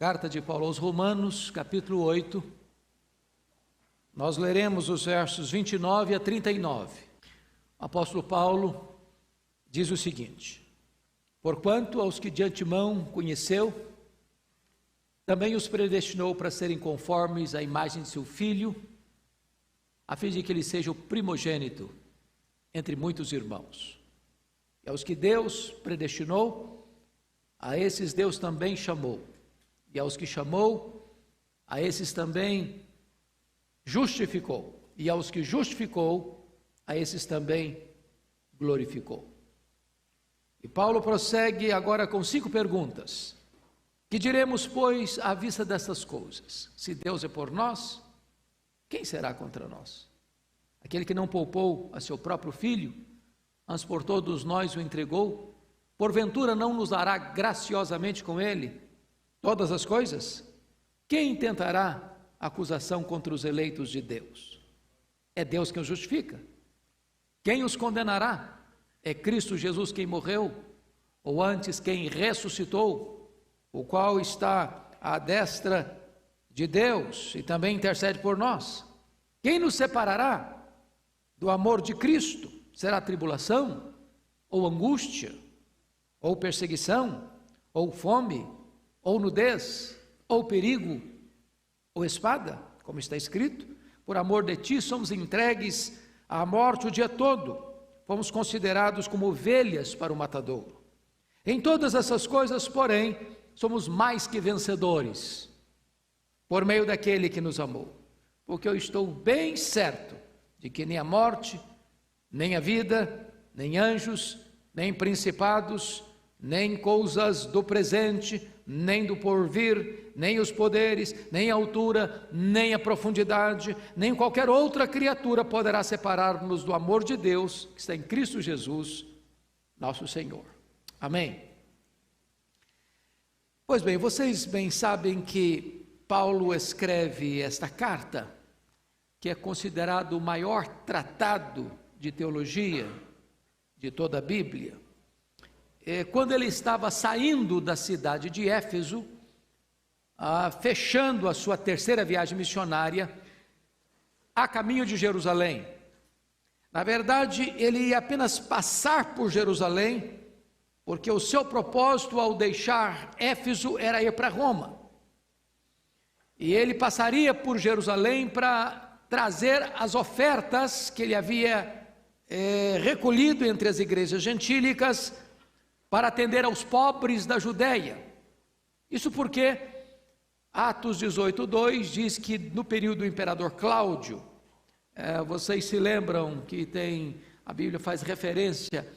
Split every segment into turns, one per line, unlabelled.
Carta de Paulo aos Romanos, capítulo 8, nós leremos os versos 29 a 39. O apóstolo Paulo diz o seguinte: porquanto aos que de antemão conheceu, também os predestinou para serem conformes à imagem de seu Filho, a fim de que ele seja o primogênito entre muitos irmãos. E aos que Deus predestinou, a esses Deus também chamou. E aos que chamou, a esses também justificou. E aos que justificou, a esses também glorificou. E Paulo prossegue agora com 5 perguntas. Que diremos, pois, à vista dessas coisas? Se Deus é por nós, quem será contra nós? Aquele que não poupou a seu próprio filho, antes por todos nós o entregou, porventura não nos dará graciosamente com ele todas as coisas? Quem intentará acusação contra os eleitos de Deus? É Deus quem os justifica. Quem os condenará? É Cristo Jesus quem morreu, ou antes quem ressuscitou, o qual está à destra de Deus e também intercede por nós. Quem nos separará do amor de Cristo? Será tribulação, ou angústia, ou perseguição, ou fome, ou nudez, ou perigo, ou espada, como está escrito: por amor de ti somos entregues à morte o dia todo, fomos considerados como ovelhas para o matadouro. Em todas essas coisas, porém, somos mais que vencedores, por meio daquele que nos amou, porque eu estou bem certo de que nem a morte, nem a vida, nem anjos, nem principados, nem coisas do presente, nem do porvir, nem os poderes, nem a altura, nem a profundidade, nem qualquer outra criatura poderá separar-nos do amor de Deus que está em Cristo Jesus, nosso Senhor. Amém. Pois bem, vocês bem sabem que Paulo escreve esta carta, que é considerado o maior tratado de teologia de toda a Bíblia. Quando ele estava saindo da cidade de Éfeso, fechando a sua terceira viagem missionária, a caminho de Jerusalém. Na verdade, ele ia apenas passar por Jerusalém, porque o seu propósito ao deixar Éfeso era ir para Roma. E ele passaria por Jerusalém para trazer as ofertas que ele havia recolhido entre as igrejas gentílicas, para atender aos pobres da Judéia. Isso porque Atos 18:2 diz que no período do imperador Cláudio, vocês se lembram que a Bíblia faz referência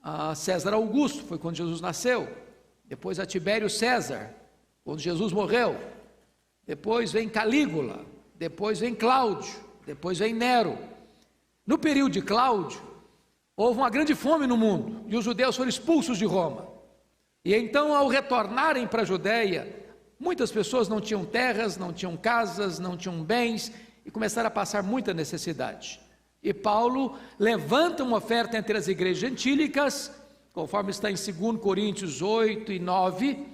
a César Augusto, foi quando Jesus nasceu, depois a Tibério César, quando Jesus morreu, depois vem Calígula, depois vem Cláudio, depois vem Nero. No período de Cláudio, houve uma grande fome no mundo e os judeus foram expulsos de Roma. E então, ao retornarem para a Judéia, muitas pessoas não tinham terras, não tinham casas, não tinham bens e começaram a passar muita necessidade. E Paulo levanta uma oferta entre as igrejas gentílicas, conforme está em 2 Coríntios 8 e 9,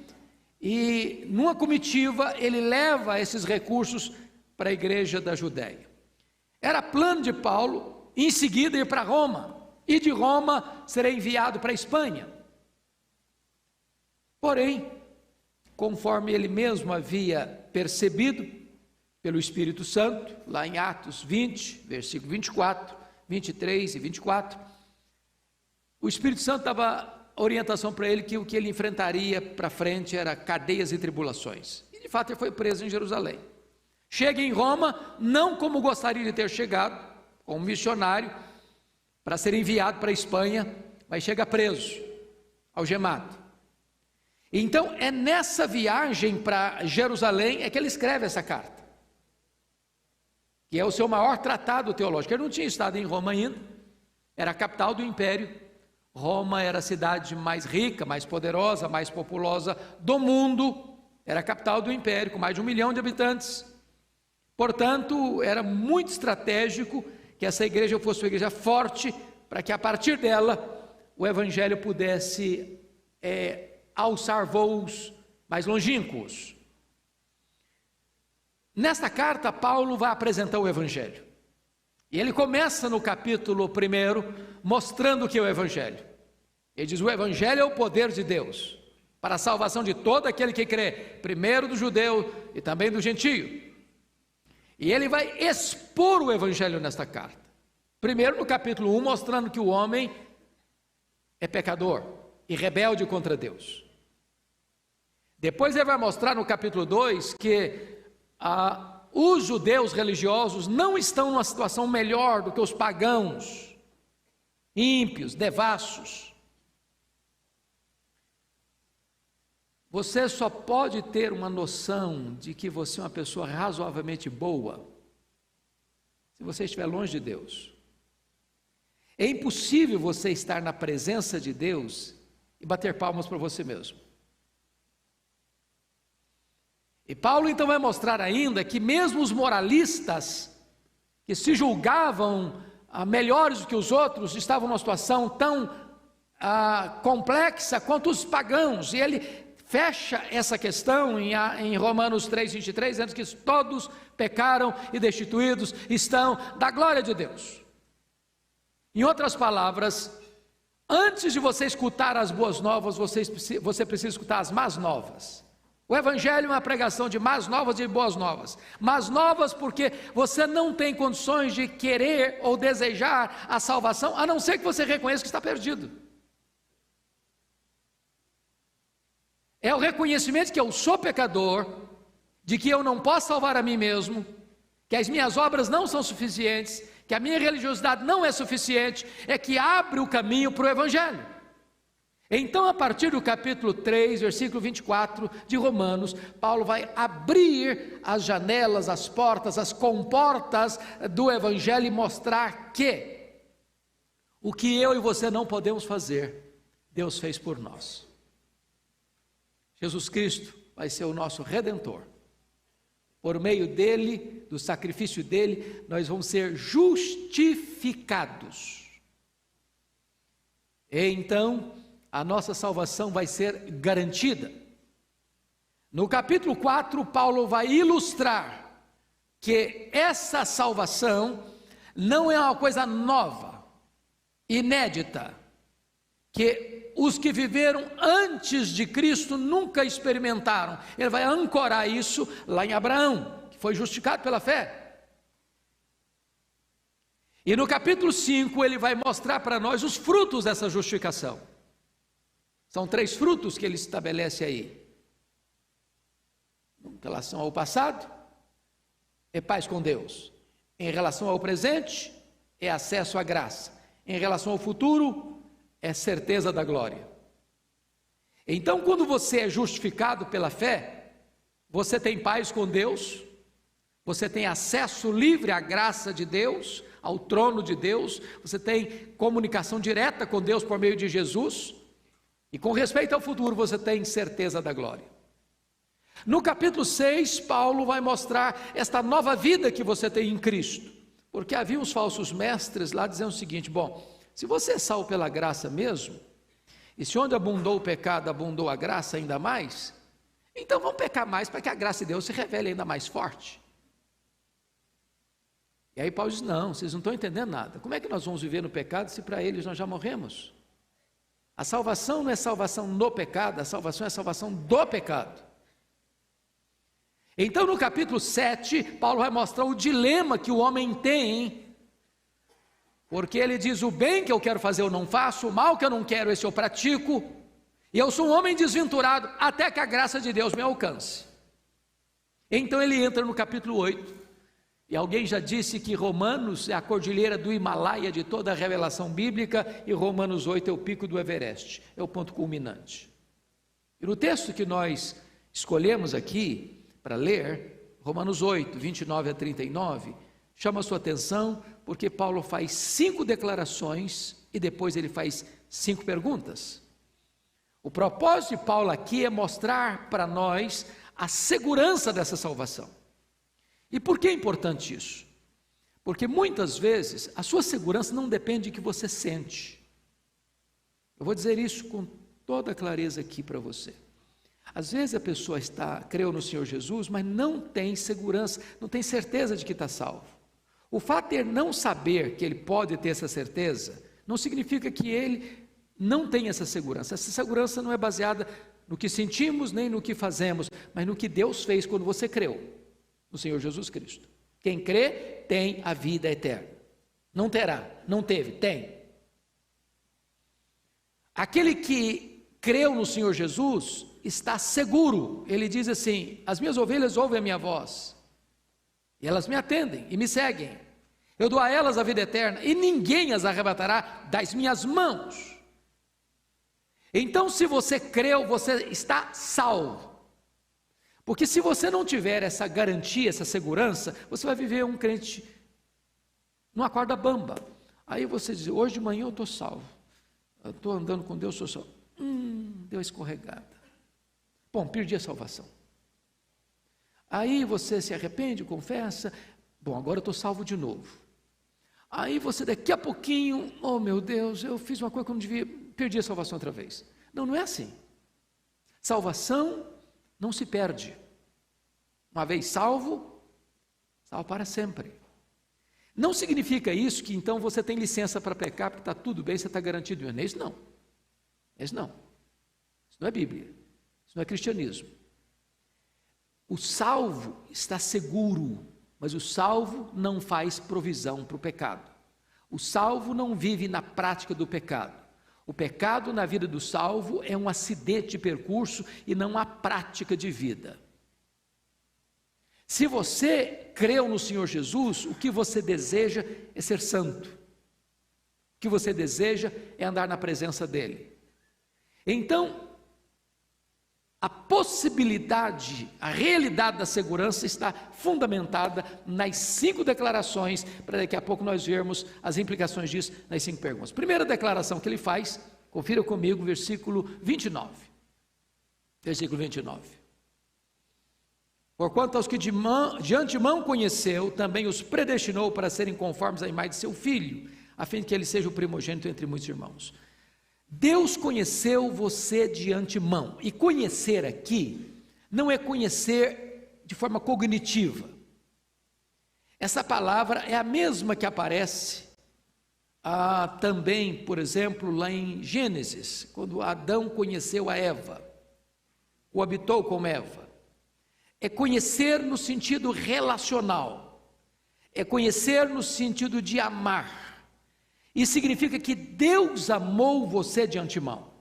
e numa comitiva ele leva esses recursos para a igreja da Judéia. Era plano de Paulo, em seguida, ir para Roma. E de Roma será enviado para a Espanha. Porém, conforme ele mesmo havia percebido pelo Espírito Santo, lá em Atos 20, versículo 24, 23 e 24, o Espírito Santo dava orientação para ele que o que ele enfrentaria para frente era cadeias e tribulações. E de fato ele foi preso em Jerusalém. Chega em Roma, não como gostaria de ter chegado, como missionário, para ser enviado para a Espanha, mas chega preso, algemado. Então é nessa viagem para Jerusalém é que ele escreve essa carta, que é o seu maior tratado teológico. Ele não tinha estado em Roma ainda, era a capital do império. Roma era a cidade mais rica, mais poderosa, mais populosa do mundo, era a capital do império, com mais de 1 milhão de habitantes. Portanto, era muito estratégico que essa igreja fosse uma igreja forte, para que a partir dela o evangelho pudesse alçar voos mais longínquos. Nesta carta, Paulo vai apresentar o Evangelho. E ele começa no capítulo 1 mostrando o que é o Evangelho. Ele diz: o Evangelho é o poder de Deus para a salvação de todo aquele que crê, primeiro do judeu e também do gentio. E ele vai expor o Evangelho nesta carta. Primeiro no capítulo 1, mostrando que o homem é pecador e rebelde contra Deus. Depois ele vai mostrar no capítulo 2 que os judeus religiosos não estão numa situação melhor do que os pagãos, ímpios, devassos. Você só pode ter uma noção de que você é uma pessoa razoavelmente boa se você estiver longe de Deus. É impossível você estar na presença de Deus e bater palmas para você mesmo. E Paulo então vai mostrar ainda que mesmo os moralistas, que se julgavam melhores do que os outros, estavam numa situação tão complexa quanto os pagãos. E ele fecha essa questão em Romanos 3:23, dizendo que todos pecaram e destituídos estão da glória de Deus. Em outras palavras, antes de você escutar as boas novas, você precisa escutar as más novas. O Evangelho é uma pregação de más novas e boas novas. Más novas porque você não tem condições de querer ou desejar a salvação, a não ser que você reconheça que está perdido. É o reconhecimento que eu sou pecador, de que eu não posso salvar a mim mesmo, que as minhas obras não são suficientes, que a minha religiosidade não é suficiente, é que abre o caminho para o Evangelho. Então, a partir do capítulo 3, versículo 24 de Romanos, Paulo vai abrir as janelas, as portas, as comportas do Evangelho e mostrar que o que eu e você não podemos fazer, Deus fez por nós. Jesus Cristo vai ser o nosso Redentor. Por meio dele, do sacrifício dele, nós vamos ser justificados. E então, a nossa salvação vai ser garantida. No capítulo 4, Paulo vai ilustrar que essa salvação não é uma coisa nova, inédita, que os que viveram antes de Cristo nunca experimentaram. Ele vai ancorar isso lá em Abraão, que foi justificado pela fé. E no capítulo 5 ele vai mostrar para nós os frutos dessa justificação. São 3 frutos que ele estabelece aí. Em relação ao passado, é paz com Deus. Em relação ao presente, é acesso à graça. Em relação ao futuro, é certeza da glória. Então, quando você é justificado pela fé, você tem paz com Deus, você tem acesso livre à graça de Deus, ao trono de Deus, você tem comunicação direta com Deus por meio de Jesus. E com respeito ao futuro, você tem certeza da glória. No capítulo 6, Paulo vai mostrar esta nova vida que você tem em Cristo. Porque havia uns falsos mestres lá dizendo o seguinte: bom, se você é salvo pela graça mesmo, e se onde abundou o pecado, abundou a graça ainda mais, então vamos pecar mais para que a graça de Deus se revele ainda mais forte. E aí Paulo diz: não, vocês não estão entendendo nada. Como é que nós vamos viver no pecado se para eles nós já morremos? A salvação não é salvação no pecado, a salvação é salvação do pecado. Então no capítulo 7, Paulo vai mostrar o dilema que o homem tem, porque ele diz: o bem que eu quero fazer eu não faço, o mal que eu não quero esse eu pratico, e eu sou um homem desventurado até que a graça de Deus me alcance. Então ele entra no capítulo 8, e alguém já disse que Romanos é a cordilheira do Himalaia de toda a revelação bíblica, e Romanos 8 é o pico do Everest, é o ponto culminante. E no texto que nós escolhemos aqui para ler, Romanos 8, 29 a 39, chama a sua atenção porque Paulo faz 5 declarações e depois ele faz 5 perguntas. O propósito de Paulo aqui é mostrar para nós a segurança dessa salvação. E por que é importante isso? Porque muitas vezes a sua segurança não depende do que você sente. Eu vou dizer isso com toda clareza aqui para você. Às vezes a pessoa creu no Senhor Jesus, mas não tem segurança, não tem certeza de que está salvo. O fato de ele não saber que ele pode ter essa certeza, não significa que ele não tem essa segurança. Essa segurança não é baseada no que sentimos, nem no que fazemos, mas no que Deus fez quando você creu no Senhor Jesus Cristo. Quem crê tem a vida eterna. Não terá, não teve, tem. Aquele que creu no Senhor Jesus está seguro. Ele diz assim: as minhas ovelhas ouvem a minha voz, e elas me atendem e me seguem. Eu dou a elas a vida eterna, e ninguém as arrebatará das minhas mãos. Então, se você creu, você está salvo. Porque se você não tiver essa garantia, essa segurança, você vai viver um crente numa corda bamba. Aí você diz: hoje de manhã eu estou salvo, eu estou andando com Deus, sou salvo. Deu escorregada. Bom, perdi a salvação. Aí você se arrepende, confessa. Bom, agora eu estou salvo de novo. Aí você daqui a pouquinho, oh meu Deus, eu fiz uma coisa que eu não devia, perdi a salvação outra vez. Não, não é assim. Salvação não se perde. Uma vez salvo, salvo para sempre. Não significa isso que então você tem licença para pecar, porque está tudo bem, você está garantido. Não é isso não. Isso não. Isso não é Bíblia. Isso não é cristianismo. O salvo está seguro, mas o salvo não faz provisão para o pecado. O salvo não vive na prática do pecado. O pecado na vida do salvo é um acidente de percurso e não a prática de vida. Se você creu no Senhor Jesus, o que você deseja é ser santo. O que você deseja é andar na presença dEle. Então, a possibilidade, a realidade da segurança está fundamentada nas 5 declarações, para daqui a pouco nós vermos as implicações disso nas 5 perguntas. Primeira declaração que ele faz, confira comigo, versículo 29. Versículo 29. Porquanto aos que de antemão conheceu, também os predestinou para serem conformes à imagem de seu Filho, a fim de que ele seja o primogênito entre muitos irmãos. Deus conheceu você de antemão, e conhecer aqui não é conhecer de forma cognitiva. Essa palavra é a mesma que aparece também, por exemplo, lá em Gênesis, quando Adão conheceu a Eva, coabitou com Eva. É conhecer no sentido relacional, é conhecer no sentido de amar. Isso significa que Deus amou você de antemão.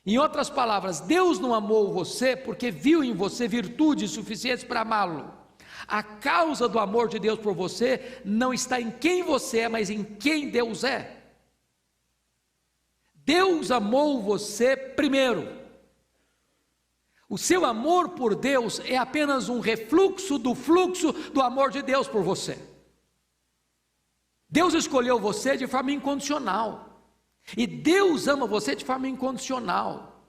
Em outras palavras, Deus não amou você porque viu em você virtudes suficientes para amá-lo. A causa do amor de Deus por você não está em quem você é, mas em quem Deus é. Deus amou você primeiro. O seu amor por Deus é apenas um refluxo do fluxo do amor de Deus por você. Deus escolheu você de forma incondicional, e Deus ama você de forma incondicional.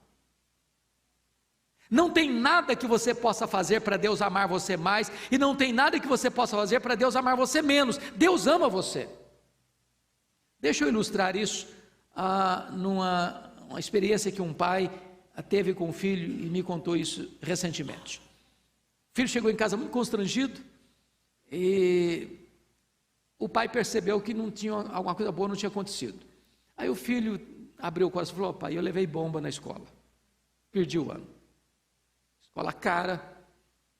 Não tem nada que você possa fazer para Deus amar você mais, e não tem nada que você possa fazer para Deus amar você menos. Deus ama você. Deixa eu ilustrar isso numa experiência que um pai teve com o filho, e me contou isso recentemente. O filho chegou em casa muito constrangido, e o pai percebeu que alguma coisa boa não tinha acontecido. Aí o filho abriu o coração e falou: pai, eu levei bomba na escola, perdi o ano. Escola cara,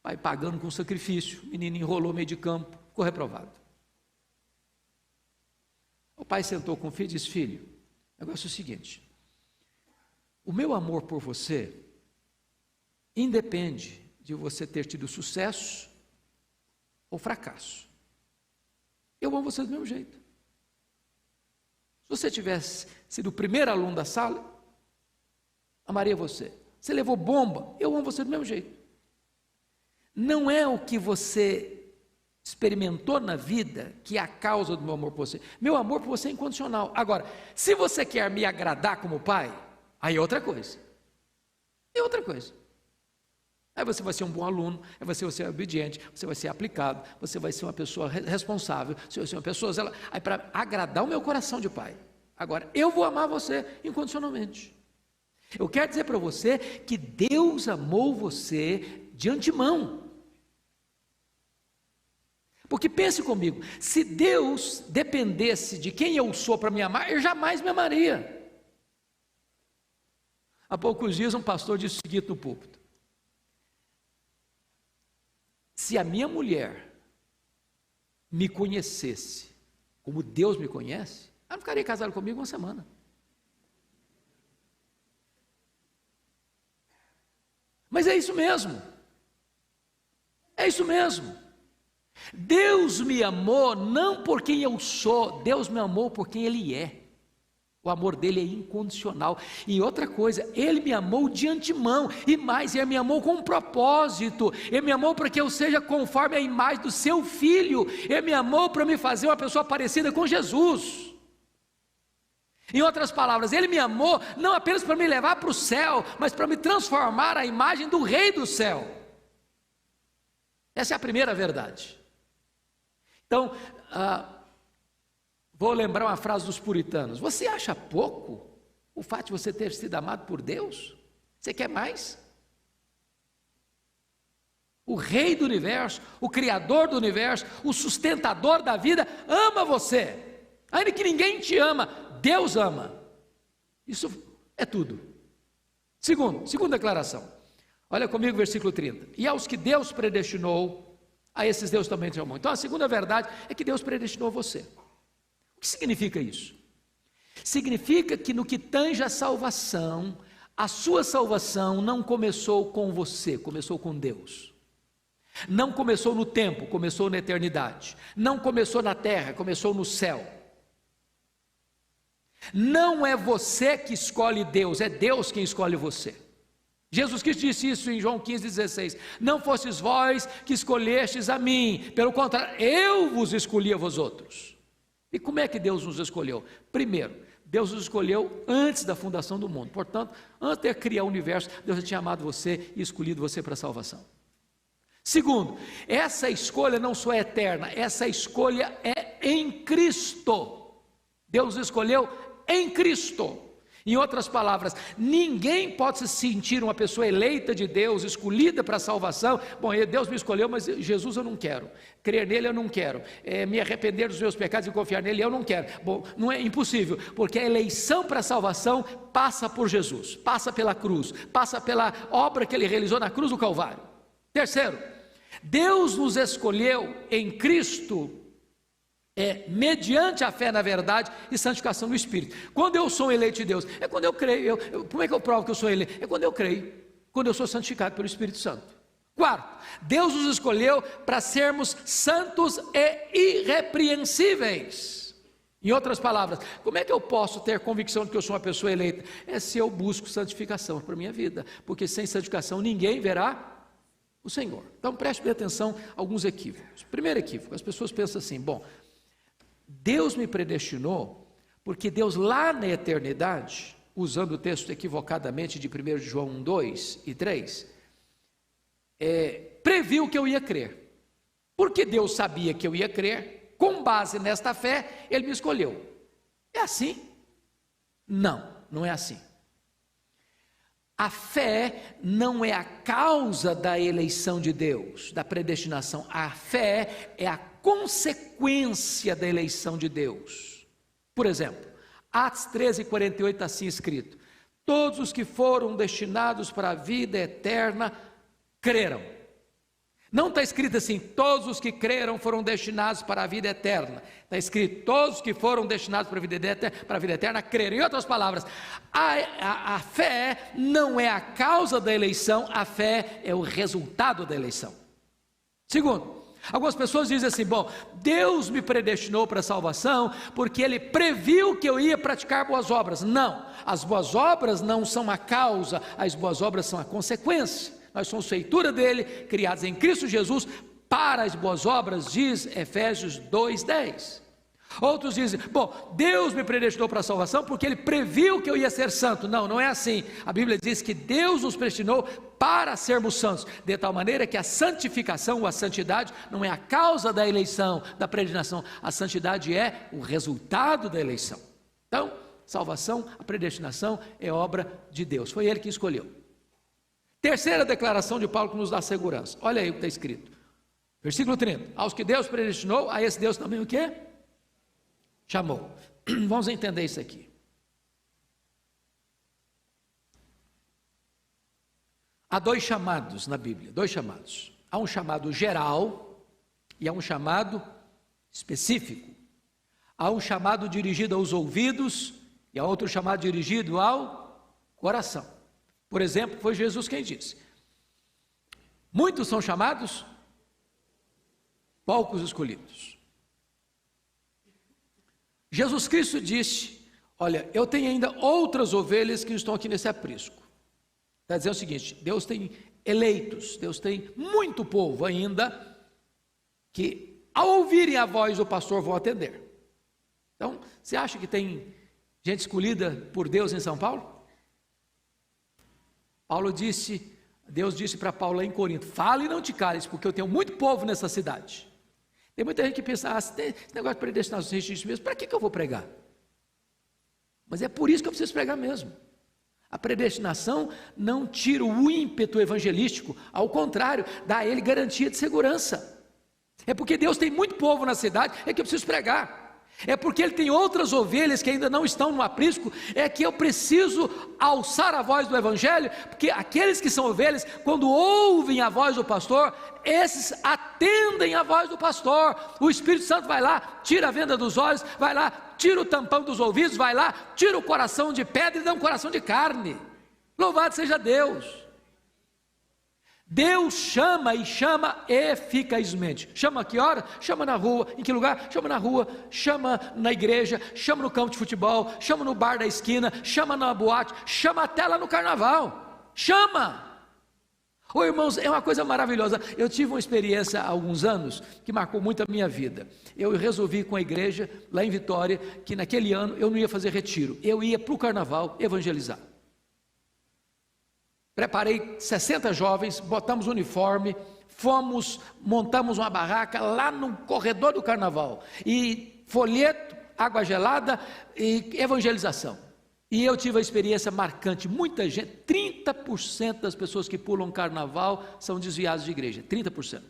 pai pagando com sacrifício, o menino enrolou meio de campo, ficou reprovado. O pai sentou com o filho e disse: filho, o negócio é o seguinte, o meu amor por você independe de você ter tido sucesso ou fracasso. Eu amo você do mesmo jeito. Se você tivesse sido o primeiro aluno da sala, amaria você. Você levou bomba, eu amo você do mesmo jeito. Não é o que você experimentou na vida que é a causa do meu amor por você. Meu amor por você é incondicional. Agora, se você quer me agradar como pai, aí é outra coisa. É outra coisa. Aí você vai ser um bom aluno, aí você vai ser obediente, você vai ser aplicado, você vai ser uma pessoa responsável, você vai ser uma pessoa aí para agradar o meu coração de pai. Agora, eu vou amar você incondicionalmente. Eu quero dizer para você que Deus amou você de antemão. Porque pense comigo, se Deus dependesse de quem eu sou para me amar, eu jamais me amaria. Há poucos dias um pastor disse o seguinte no púlpito: se a minha mulher me conhecesse como Deus me conhece, ela não ficaria casada comigo uma semana. Mas é isso mesmo. É isso mesmo. Deus me amou não por quem eu sou, Deus me amou por quem Ele é. O amor dele é incondicional. E outra coisa, Ele me amou de antemão, e mais, Ele me amou com um propósito. Ele me amou para que eu seja conforme a imagem do seu Filho. Ele me amou para me fazer uma pessoa parecida com Jesus. Em outras palavras, Ele me amou não apenas para me levar para o céu, mas para me transformar à imagem do Rei do céu. Essa é a primeira verdade. Então, vou lembrar uma frase dos puritanos: você acha pouco o fato de você ter sido amado por Deus? Você quer mais? O Rei do universo, o Criador do universo, o sustentador da vida, ama você. Ainda que ninguém te ama, Deus ama. Isso é tudo. Segunda declaração. Olha comigo o versículo 30. E aos que Deus predestinou, a esses Deus também te amou. Então a segunda verdade é que Deus predestinou você. O que significa isso? Significa que no que tange a salvação, a sua salvação não começou com você, começou com Deus. Não começou no tempo, começou na eternidade. Não começou na terra, começou no céu. Não é você que escolhe Deus, é Deus quem escolhe você. Jesus Cristo disse isso em João 15,16: não fostes vós que escolhestes a mim, pelo contrário, eu vos escolhi a vós outros. E como é que Deus nos escolheu? Primeiro, Deus nos escolheu antes da fundação do mundo. Portanto, antes de criar o universo, Deus já tinha amado você e escolhido você para a salvação. Segundo, essa escolha não só é eterna, essa escolha é em Cristo. Deus escolheu em Cristo. Em outras palavras, ninguém pode se sentir uma pessoa eleita de Deus, escolhida para a salvação. Bom, Deus me escolheu, mas Jesus eu não quero, crer nele eu não quero, me arrepender dos meus pecados e confiar nele eu não quero. Bom, não é impossível, porque a eleição para a salvação passa por Jesus, passa pela cruz, passa pela obra que ele realizou na cruz do Calvário. Terceiro, Deus nos escolheu em Cristo mediante a fé na verdade e santificação no Espírito. Quando eu sou eleito de Deus, é quando eu creio. Como é que eu provo que eu sou eleito? É quando eu creio, quando eu sou santificado pelo Espírito Santo. Quarto, Deus nos escolheu para sermos santos e irrepreensíveis. Em outras palavras, como é que eu posso ter convicção de que eu sou uma pessoa eleita? É se eu busco santificação para a minha vida, porque sem santificação ninguém verá o Senhor. Então preste bem atenção a alguns equívocos. Primeiro equívoco, as pessoas pensam assim: bom, Deus me predestinou, porque Deus lá na eternidade, usando o texto equivocadamente de 1 João 1, 2 e 3, previu que eu ia crer. Porque Deus sabia que eu ia crer, com base nesta fé, Ele me escolheu. É assim? Não, não é assim. A fé não é a causa da eleição de Deus, da predestinação. A fé é a consequência da eleição de Deus. Por exemplo, Atos 13:48 está assim escrito: todos os que foram destinados para a vida eterna creram. Não está escrito assim: todos os que creram foram destinados para a vida eterna. Está escrito: todos os que foram destinados para a vida eterna creram. Em outras palavras, a fé não é a causa da eleição, a fé é o resultado da eleição. Segundo, algumas pessoas dizem assim: bom, Deus me predestinou para a salvação porque Ele previu que eu ia praticar boas obras. Não, as boas obras não são a causa, as boas obras são a consequência. Nós somos feitura dele, criados em Cristo Jesus para as boas obras, diz Efésios 2:10. Outros dizem: bom, Deus me predestinou para a salvação porque Ele previu que eu ia ser santo. Não, não é assim. A Bíblia diz que Deus nos predestinou para sermos santos, de tal maneira que a santificação ou a santidade não é a causa da eleição, da predestinação. A santidade é o resultado da eleição. Então, salvação, a predestinação é obra de Deus, foi Ele que escolheu. Terceira declaração de Paulo que nos dá segurança, olha aí o que está escrito, versículo 30, aos que Deus predestinou, a esse Deus também o quê? Chamou. Vamos entender isso aqui. Há dois chamados na Bíblia, dois chamados. Há um chamado geral e há um chamado específico. Há um chamado dirigido aos ouvidos e há outro chamado dirigido ao coração. Por exemplo, foi Jesus quem disse: muitos são chamados, poucos escolhidos. Jesus Cristo disse: olha, eu tenho ainda outras ovelhas que estão aqui nesse aprisco. Está dizendo o seguinte: Deus tem eleitos, Deus tem muito povo ainda, que ao ouvirem a voz do pastor vão atender. Então, você acha que tem gente escolhida por Deus em São Paulo? Deus disse para Paulo lá em Corinto: fale e não te cales, porque eu tenho muito povo nessa cidade. Tem muita gente que pensa: se tem esse negócio de predestinação, isso mesmo, para que eu vou pregar? Mas é por isso que eu preciso pregar mesmo. A predestinação não tira o ímpeto evangelístico, ao contrário, dá a ele garantia de segurança. É porque Deus tem muito povo na cidade, é que eu preciso pregar. É porque Ele tem outras ovelhas que ainda não estão no aprisco, é que eu preciso alçar a voz do Evangelho, porque aqueles que são ovelhas, quando ouvem a voz do pastor, esses atendem a voz do pastor. O Espírito Santo vai lá, tira a venda dos olhos, vai lá, tira o tampão dos ouvidos, vai lá, tira o coração de pedra e dá um coração de carne. Louvado seja Deus! Deus chama e chama eficazmente. Chama a que hora? Chama na rua. Em que lugar? Chama na rua, chama na igreja, chama no campo de futebol, chama no bar da esquina, chama na boate, chama até lá no carnaval. Chama! Ô irmãos, é uma coisa maravilhosa. Eu tive uma experiência há alguns anos que marcou muito a minha vida. Eu resolvi com a igreja lá em Vitória que naquele ano eu não ia fazer retiro, eu ia para o carnaval evangelizar. Preparei 60 jovens, botamos o uniforme, montamos uma barraca lá no corredor do carnaval, e folheto, água gelada e evangelização. E eu tive a experiência marcante, muita gente, 30% das pessoas que pulam carnaval são desviadas de igreja, 30%.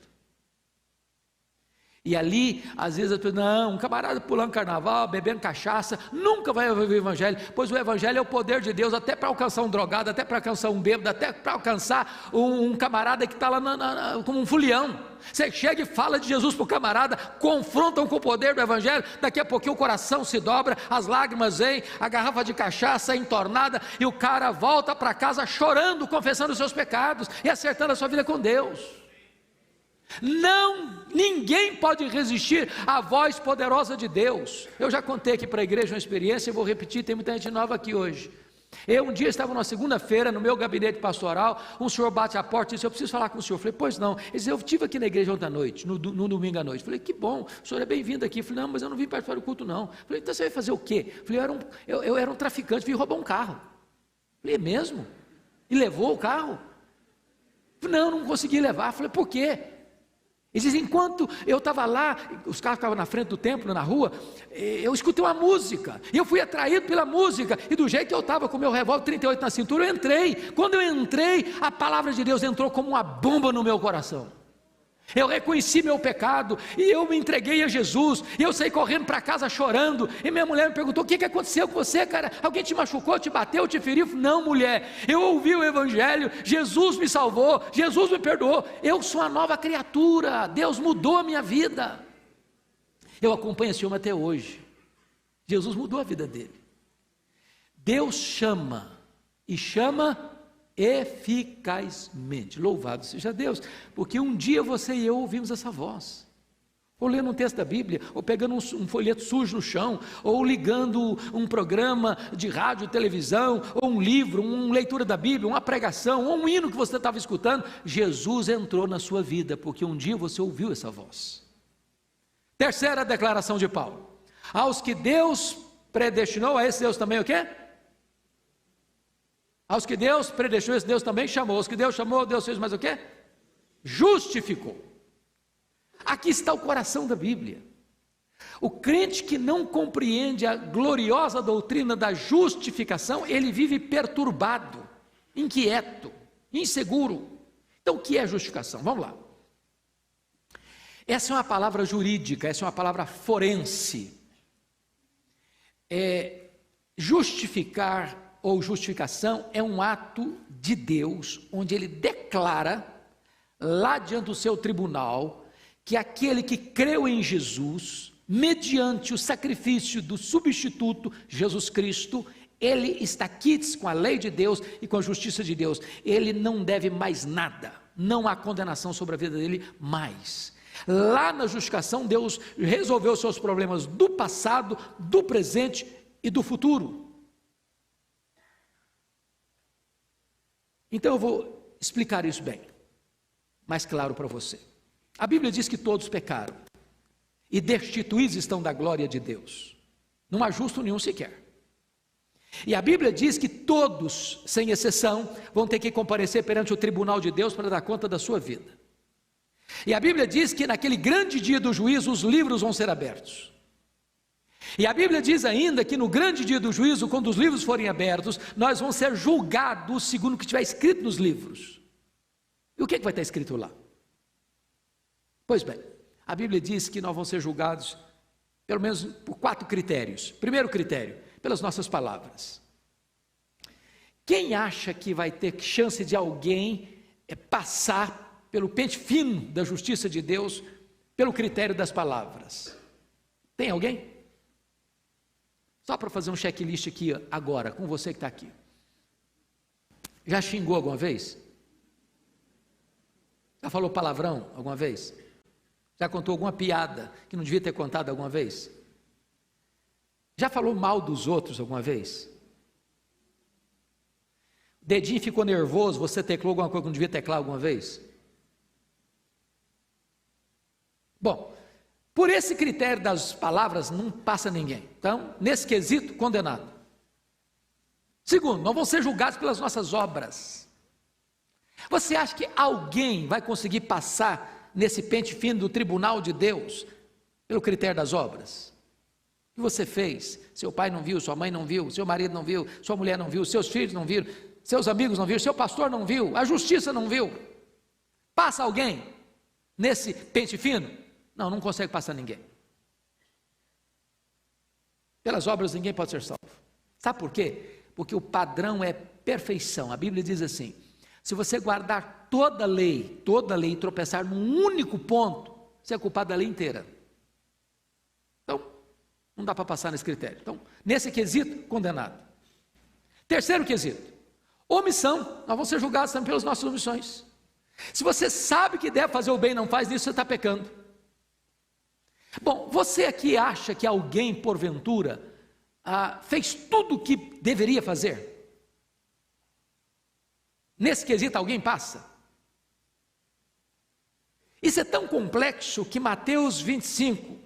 E ali, às vezes as pessoas, não, um camarada pulando carnaval, bebendo cachaça, nunca vai ouvir o Evangelho, pois o Evangelho é o poder de Deus, até para alcançar um drogado, até para alcançar um bêbado, até para alcançar um camarada que está lá como um fulião. Você chega e fala de Jesus para o camarada, confrontam com o poder do Evangelho, daqui a pouquinho o coração se dobra, as lágrimas vêm, a garrafa de cachaça é entornada, e o cara volta para casa chorando, confessando os seus pecados, e acertando a sua vida com Deus. Não, ninguém pode resistir à voz poderosa de Deus. Eu já contei aqui para a igreja uma experiência, eu vou repetir, tem muita gente nova aqui hoje. Eu um dia estava numa segunda-feira no meu gabinete pastoral, um senhor bate a porta e disse: eu preciso falar com o senhor. Eu falei: pois não. Ele disse: eu estive aqui na igreja ontem à noite, no domingo à noite. Eu falei: que bom, o senhor é bem-vindo aqui. Eu falei: não, mas eu não vim participar do culto não. Eu falei: então você vai fazer o quê? Eu falei: eu era um traficante, vim roubar um carro. Eu falei: é mesmo? E levou o carro? Eu falei: não consegui levar. Eu falei: por quê? Ele diz: enquanto eu estava lá, os carros estavam na frente do templo, na rua, eu escutei uma música, e eu fui atraído pela música, e do jeito que eu estava com o meu revólver 38 na cintura, eu entrei. Quando eu entrei, a palavra de Deus entrou como uma bomba no meu coração. Eu reconheci meu pecado, e eu me entreguei a Jesus, e eu saí correndo para casa chorando, e minha mulher me perguntou: o que aconteceu com você, cara? Alguém te machucou, te bateu, te feriu? Não, mulher, eu ouvi o Evangelho, Jesus me salvou, Jesus me perdoou, eu sou uma nova criatura, Deus mudou a minha vida. Eu acompanho esse homem até hoje. Jesus mudou a vida dele. Deus chama, e chama eficazmente. Louvado seja Deus, porque um dia você e eu ouvimos essa voz, ou lendo um texto da Bíblia, ou pegando um folheto sujo no chão, ou ligando um programa de rádio, televisão, ou um livro, uma leitura da Bíblia, uma pregação, ou um hino que você estava escutando. Jesus entrou na sua vida, porque um dia você ouviu essa voz. Terceira declaração de Paulo: aos que Deus predestinou, a esse Deus também o quê? Aos que Deus predestinou, esse Deus também chamou. Aos que Deus chamou, Deus fez mais o quê? Justificou. Aqui está o coração da Bíblia. O crente que não compreende a gloriosa doutrina da justificação, ele vive perturbado, inquieto, inseguro. Então, o que é justificação? Vamos lá. Essa é uma palavra jurídica, essa é uma palavra forense. Justificar ou justificação é um ato de Deus, onde Ele declara, lá diante do seu tribunal, que aquele que creu em Jesus, mediante o sacrifício do substituto, Jesus Cristo, ele está quites com a lei de Deus e com a justiça de Deus. Ele não deve mais nada, não há condenação sobre a vida dele mais. Lá na justificação, Deus resolveu os seus problemas do passado, do presente e do futuro. Então eu vou explicar isso bem, mais claro para você. A Bíblia diz que todos pecaram e destituídos estão da glória de Deus. Não há justo nenhum sequer. E a Bíblia diz que todos, sem exceção, vão ter que comparecer perante o tribunal de Deus para dar conta da sua vida. E a Bíblia diz que naquele grande dia do juízo os livros vão ser abertos. E a Bíblia diz ainda que no grande dia do juízo, quando os livros forem abertos, nós vamos ser julgados segundo o que estiver escrito nos livros. E o que vai estar escrito lá? Pois bem, a Bíblia diz que nós vamos ser julgados pelo menos por 4 critérios. Primeiro critério, pelas nossas palavras. Quem acha que vai ter chance de alguém passar pelo pente fino da justiça de Deus, pelo critério das palavras? Tem alguém? Só para fazer um checklist aqui agora, com você que está aqui. Já xingou alguma vez? Já falou palavrão alguma vez? Já contou alguma piada que não devia ter contado alguma vez? Já falou mal dos outros alguma vez? O dedinho ficou nervoso, você teclou alguma coisa que não devia teclar alguma vez? Bom, por esse critério das palavras não passa ninguém. Então, nesse quesito, condenado. Segundo, não vão ser julgados pelas nossas obras. Você acha que alguém vai conseguir passar nesse pente fino do tribunal de Deus pelo critério das obras? O que você fez? Seu pai não viu, sua mãe não viu, seu marido não viu, sua mulher não viu, seus filhos não viram, seus amigos não viram, seu pastor não viu, a justiça não viu. Passa alguém nesse pente fino? Não, não consegue passar ninguém. Pelas obras ninguém pode ser salvo. Sabe por quê? Porque o padrão é perfeição. A Bíblia diz assim: se você guardar toda a lei e tropeçar num único ponto, você é culpado da lei inteira. Então, não dá para passar nesse critério. Então, nesse quesito, condenado. Terceiro quesito, omissão. Nós vamos ser julgados também pelas nossas omissões. Se você sabe que deve fazer o bem e não faz isso, você está pecando. Bom, você aqui acha que alguém, porventura, fez tudo o que deveria fazer? Nesse quesito alguém passa? Isso é tão complexo que Mateus 25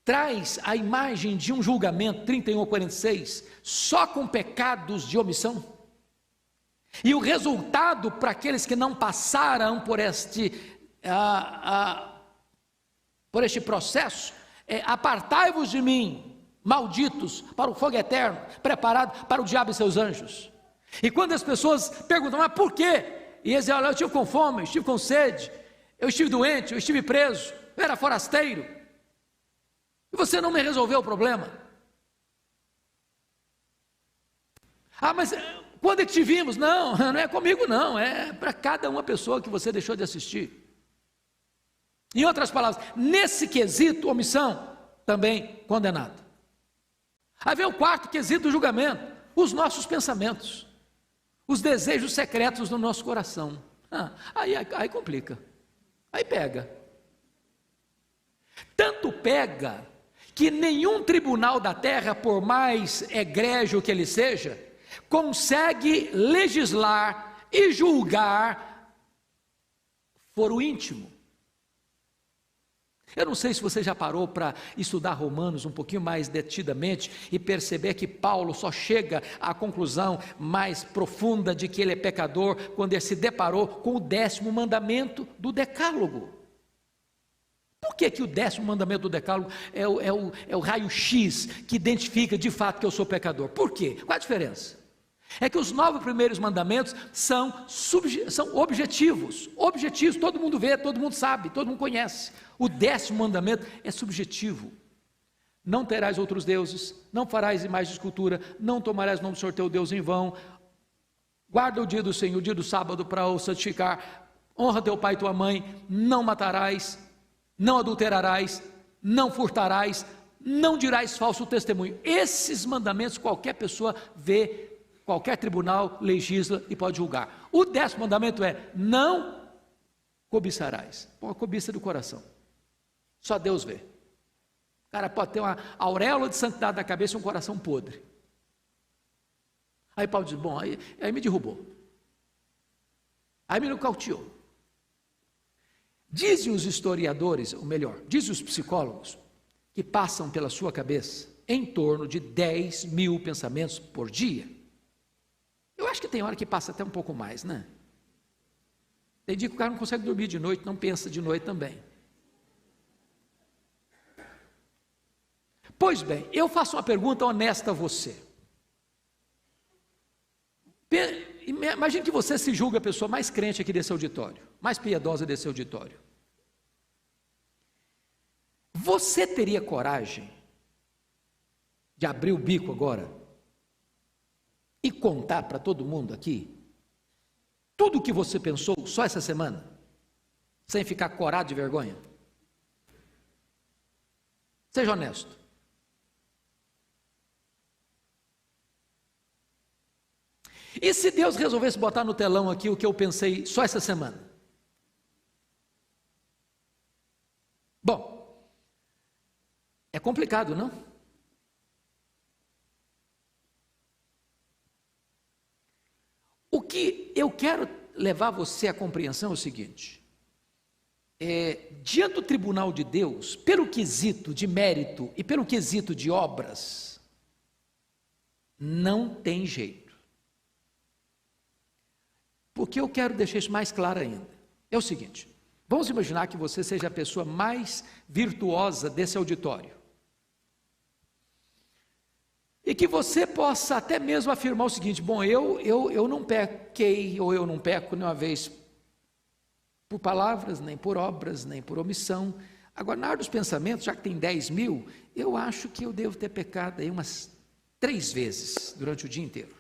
traz a imagem de um julgamento, 31 a 46, só com pecados de omissão. E o resultado para aqueles que não passaram por este processo é: apartai-vos de mim, malditos, para o fogo eterno, preparado para o diabo e seus anjos. E quando as pessoas perguntam: mas por quê? E eles dizem: olha, eu estive com fome, eu estive com sede, eu estive doente, eu estive preso, eu era forasteiro, e você não me resolveu o problema. Mas quando é que te vimos? Não, não é comigo não, é para cada uma pessoa que você deixou de assistir. Em outras palavras, nesse quesito, omissão, também condenado. Aí vem o quarto quesito do julgamento: os nossos pensamentos, os desejos secretos do nosso coração. Aí complica, aí pega. Tanto pega que nenhum tribunal da terra, por mais egrégio que ele seja, consegue legislar e julgar foro íntimo. Eu não sei se você já parou para estudar Romanos um pouquinho mais detidamente e perceber que Paulo só chega à conclusão mais profunda de que ele é pecador quando ele se deparou com o 10º mandamento do Decálogo. Por que o 10º mandamento do decálogo é o raio-x que identifica de fato que eu sou pecador? Por quê? Qual a diferença? É que os 9 primeiros mandamentos são objetivos, todo mundo vê, todo mundo sabe, todo mundo conhece. O 10º mandamento é subjetivo. Não terás outros deuses, não farás imagem de escultura, não tomarás o nome do Senhor teu Deus em vão, guarda o dia do Senhor, o dia do sábado para o santificar, honra teu pai e tua mãe, não matarás, não adulterarás, não furtarás, não dirás falso testemunho. Esses mandamentos qualquer pessoa vê, qualquer tribunal legisla e pode julgar. O 10º mandamento é: não cobiçarás. Põe a cobiça do coração. Só Deus vê. O cara pode ter uma auréola de santidade na cabeça e um coração podre. Aí Paulo diz: bom, aí me derrubou. Aí me nocauteou. Dizem os historiadores, ou melhor, dizem os psicólogos, que passam pela sua cabeça em torno de 10 mil pensamentos por dia. Eu acho que tem hora que passa até um pouco mais, né? Tem dia que o cara não consegue dormir de noite, não pensa de noite também. Pois bem, eu faço uma pergunta honesta a você. Imagine que você se julga a pessoa mais crente aqui desse auditório, mais piedosa desse auditório. Você teria coragem de abrir o bico agora e contar para todo mundo aqui tudo o que você pensou só essa semana, sem ficar corado de vergonha? Seja honesto. E se Deus resolvesse botar no telão aqui o que eu pensei só essa semana? Bom, é complicado, não? O que eu quero levar você à compreensão é o seguinte: diante do tribunal de Deus, pelo quesito de mérito e pelo quesito de obras, não tem jeito. Porque eu quero deixar isso mais claro ainda. É o seguinte: vamos imaginar que você seja a pessoa mais virtuosa desse auditório. E que você possa até mesmo afirmar o seguinte: bom, eu não pequei, ou eu não peco nenhuma vez por palavras, nem por obras, nem por omissão. Agora, na área dos pensamentos, já que tem 10 mil, eu acho que eu devo ter pecado aí umas 3 vezes durante o dia inteiro.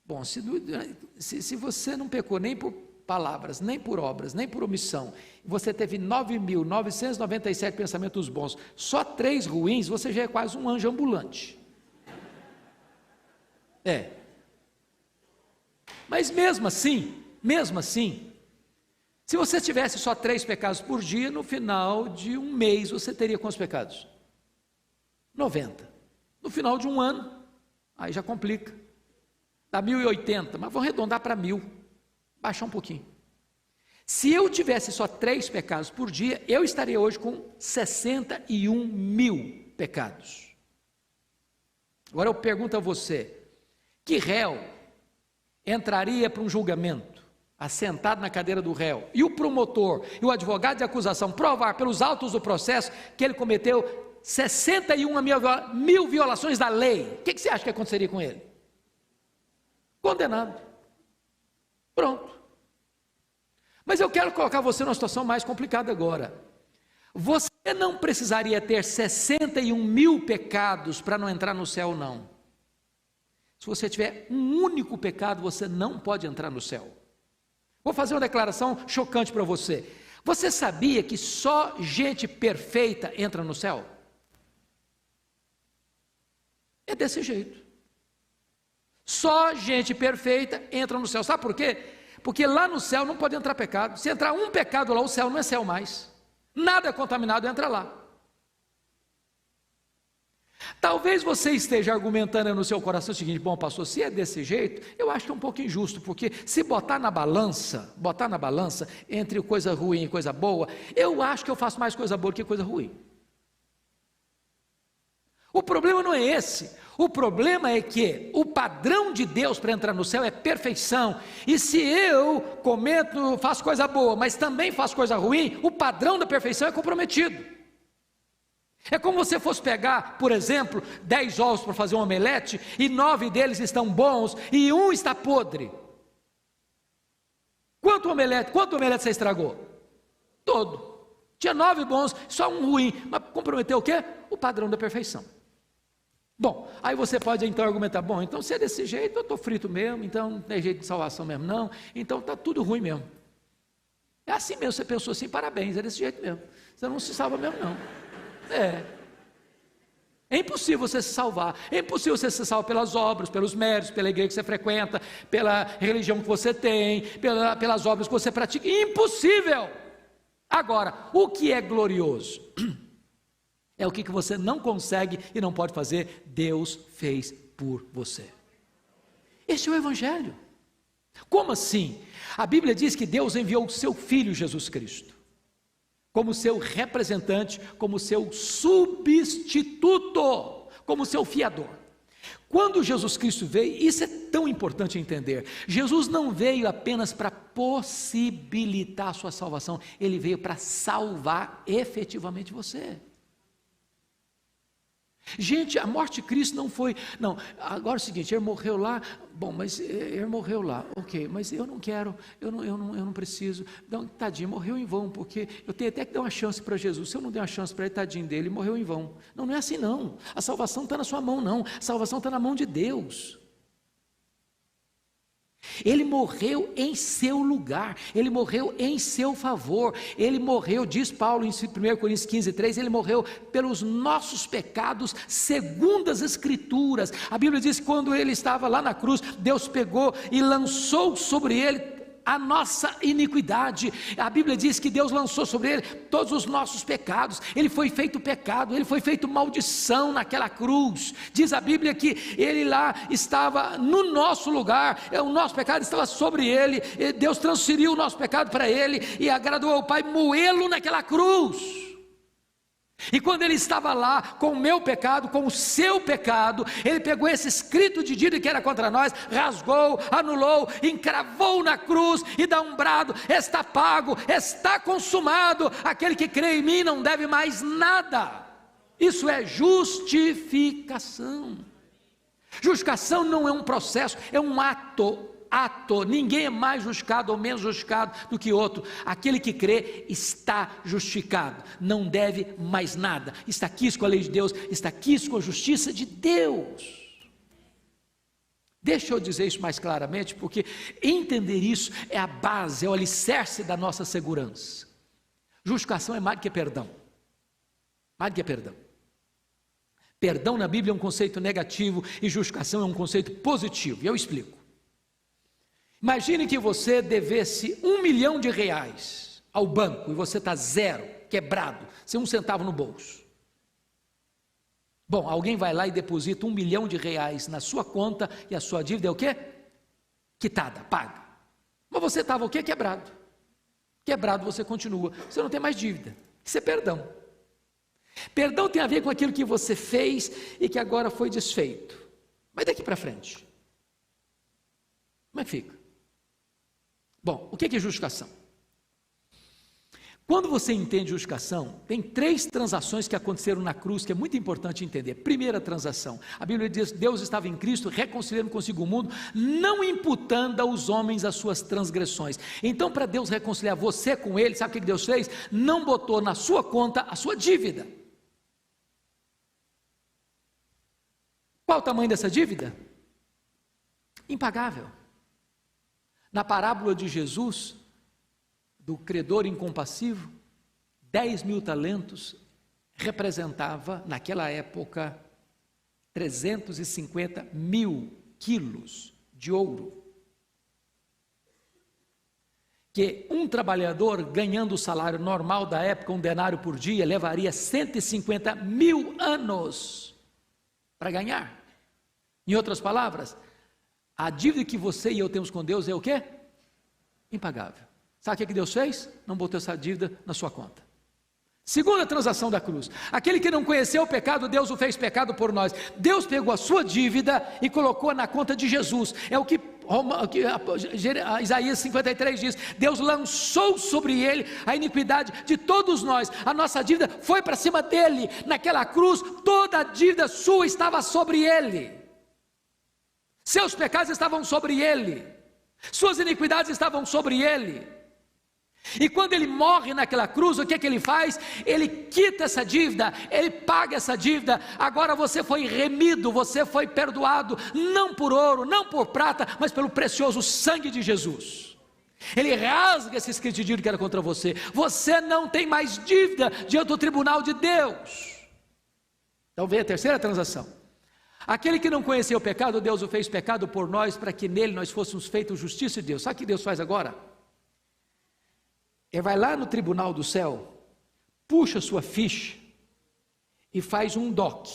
Bom, se você não pecou nem por palavras, nem por obras, nem por omissão, você teve 9.997 pensamentos bons, só 3 ruins, você já é quase um anjo ambulante. Mas mesmo assim, se você tivesse só 3 pecados por dia, no final de um mês você teria quantos pecados? 90. No final de um ano, aí já complica. Dá 1.080, mas vou arredondar para 1.000, baixar um pouquinho. Se eu tivesse só 3 pecados por dia, eu estaria hoje com 61 mil pecados. Agora eu pergunto a você: que réu entraria para um julgamento, assentado na cadeira do réu, e o promotor e o advogado de acusação provar pelos autos do processo que ele cometeu 61 mil violações da lei? O que você acha que aconteceria com ele? Condenado. Pronto. Mas eu quero colocar você numa situação mais complicada agora. Você não precisaria ter 61 mil pecados para não entrar no céu, não. Se você tiver um único pecado, você não pode entrar no céu. Vou fazer uma declaração chocante para você. Você sabia que só gente perfeita entra no céu? É desse jeito. Só gente perfeita entra no céu. Sabe por quê? Porque lá no céu não pode entrar pecado. Se entrar um pecado lá, o céu não é céu mais. Nada contaminado entra lá. Talvez você esteja argumentando no seu coração o seguinte: bom, pastor, se é desse jeito, eu acho que é um pouco injusto, porque se botar na balança entre coisa ruim e coisa boa, eu acho que eu faço mais coisa boa do que coisa ruim. O problema não é esse. O problema é que o padrão de Deus para entrar no céu é perfeição. E se eu cometo, faço coisa boa, mas também faço coisa ruim, o padrão da perfeição é comprometido. É como se você fosse pegar, por exemplo, 10 ovos para fazer um omelete, e 9 deles estão bons, e um está podre. Quanto omelete você estragou? Todo. Tinha 9 bons, só um ruim, mas comprometeu o quê? O padrão da perfeição. Bom, aí você pode então argumentar, bom, então se é desse jeito, eu estou frito mesmo, então não tem jeito de salvação mesmo não, então está tudo ruim mesmo. É assim mesmo, você pensou assim, parabéns, é desse jeito mesmo, você não se salva mesmo não. É impossível você se salvar, é impossível você se salvar pelas obras, pelos méritos, pela igreja que você frequenta, pela religião que você tem, pelas obras que você pratica, impossível. Agora, o que é glorioso? É o que você não consegue e não pode fazer, Deus fez por você. Esse é o Evangelho. Como assim? A Bíblia diz que Deus enviou o seu Filho Jesus Cristo, como seu representante, como seu substituto, como seu fiador. Quando Jesus Cristo veio, isso é tão importante entender, Jesus não veio apenas para possibilitar a sua salvação, Ele veio para salvar efetivamente você. Gente, a morte de Cristo não foi, não, agora é o seguinte, ele morreu lá, bom, mas ele morreu lá, ok, mas eu não quero, eu não preciso, não, tadinho, morreu em vão, porque eu tenho até que dar uma chance para Jesus, se eu não der uma chance para ele, tadinho dele, morreu em vão. Não é assim não, a salvação está na sua mão não, a salvação está na mão de Deus. Ele morreu em seu lugar, ele morreu em seu favor, ele morreu, diz Paulo em 1 Coríntios 15:3, ele morreu pelos nossos pecados, segundo as Escrituras. A Bíblia diz que quando ele estava lá na cruz, Deus pegou e lançou sobre ele a nossa iniquidade. A Bíblia diz que Deus lançou sobre ele todos os nossos pecados, ele foi feito pecado, ele foi feito maldição naquela cruz. Diz a Bíblia que ele lá estava no nosso lugar, o nosso pecado estava sobre ele, Deus transferiu o nosso pecado para ele, e agradou ao Pai moê-lo naquela cruz. E quando ele estava lá com o meu pecado, com o seu pecado, ele pegou esse escrito de dívida que era contra nós, rasgou, anulou, encravou na cruz e dá um brado: está pago, está consumado, aquele que crê em mim não deve mais nada. Isso é justificação. Justificação não é um processo, é um ato. Ninguém é mais justificado ou menos justificado do que outro. Aquele que crê está justificado, não deve mais nada, está quisto com a lei de Deus, está quisto com a justiça de Deus. Deixa eu dizer isso mais claramente, porque entender isso é a base, é o alicerce da nossa segurança. Justificação é mais do que perdão, mais do que perdão. Perdão na Bíblia é um conceito negativo e justificação é um conceito positivo, e eu explico. Imagine que você devesse R$1 milhão ao banco e você está zero, quebrado, sem um centavo no bolso. Bom, alguém vai lá e deposita R$1 milhão na sua conta e a sua dívida é o quê? Quitada, paga. Mas você estava o quê? Quebrado. Quebrado você continua, você não tem mais dívida. Isso é perdão. Perdão tem a ver com aquilo que você fez e que agora foi desfeito. Mas daqui para frente, como é que fica? Bom, o que é justificação? Quando você entende justificação, tem 3 transações que aconteceram na cruz que é muito importante entender. Primeira transação, a Bíblia diz que Deus estava em Cristo reconciliando consigo o mundo, não imputando aos homens as suas transgressões. Então, para Deus reconciliar você com Ele, sabe o que Deus fez? Não botou na sua conta a sua dívida. Qual o tamanho dessa dívida? Impagável. Na parábola de Jesus, do credor incompassivo, 10.000 talentos representava, naquela época, 350.000 quilos de ouro. Que um trabalhador ganhando o salário normal da época, um denário por dia, levaria 150.000 anos para ganhar. Em outras palavras, a dívida que você e eu temos com Deus é o quê? Impagável. Sabe o que Deus fez? Não botou essa dívida na sua conta. Segunda transação da cruz. Aquele que não conheceu o pecado, Deus o fez pecado por nós. Deus pegou a sua dívida e colocou na conta de Jesus. É o que Isaías 53 diz: Deus lançou sobre ele a iniquidade de todos nós. A nossa dívida foi para cima dele. Naquela cruz, toda a dívida sua estava sobre ele. Seus pecados estavam sobre ele. Suas iniquidades estavam sobre ele. E quando ele morre naquela cruz, o que é que ele faz? Ele quita essa dívida, ele paga essa dívida. Agora você foi remido, você foi perdoado, não por ouro, não por prata, mas pelo precioso sangue de Jesus. Ele rasga esse escrito de dívida que era contra você. Você não tem mais dívida diante do tribunal de Deus. Então vem a terceira transação. Aquele que não conheceu o pecado, Deus o fez pecado por nós, para que nele nós fôssemos feitos justiça de Deus. Sabe o que Deus faz agora? Ele vai lá no tribunal do céu, puxa sua ficha e faz um DOC,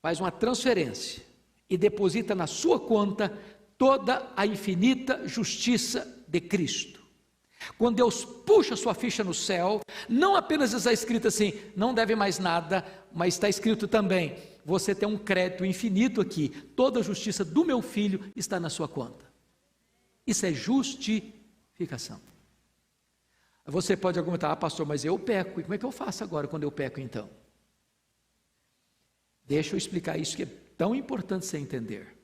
faz uma transferência e deposita na sua conta toda a infinita justiça de Cristo. Quando Deus puxa sua ficha no céu, não apenas está escrito assim, não deve mais nada, mas está escrito também, você tem um crédito infinito aqui, toda a justiça do meu filho está na sua conta. Isso é justificação. Você pode argumentar, pastor, mas eu peco, e como é que eu faço agora quando eu peco então? Deixa eu explicar isso que é tão importante você entender.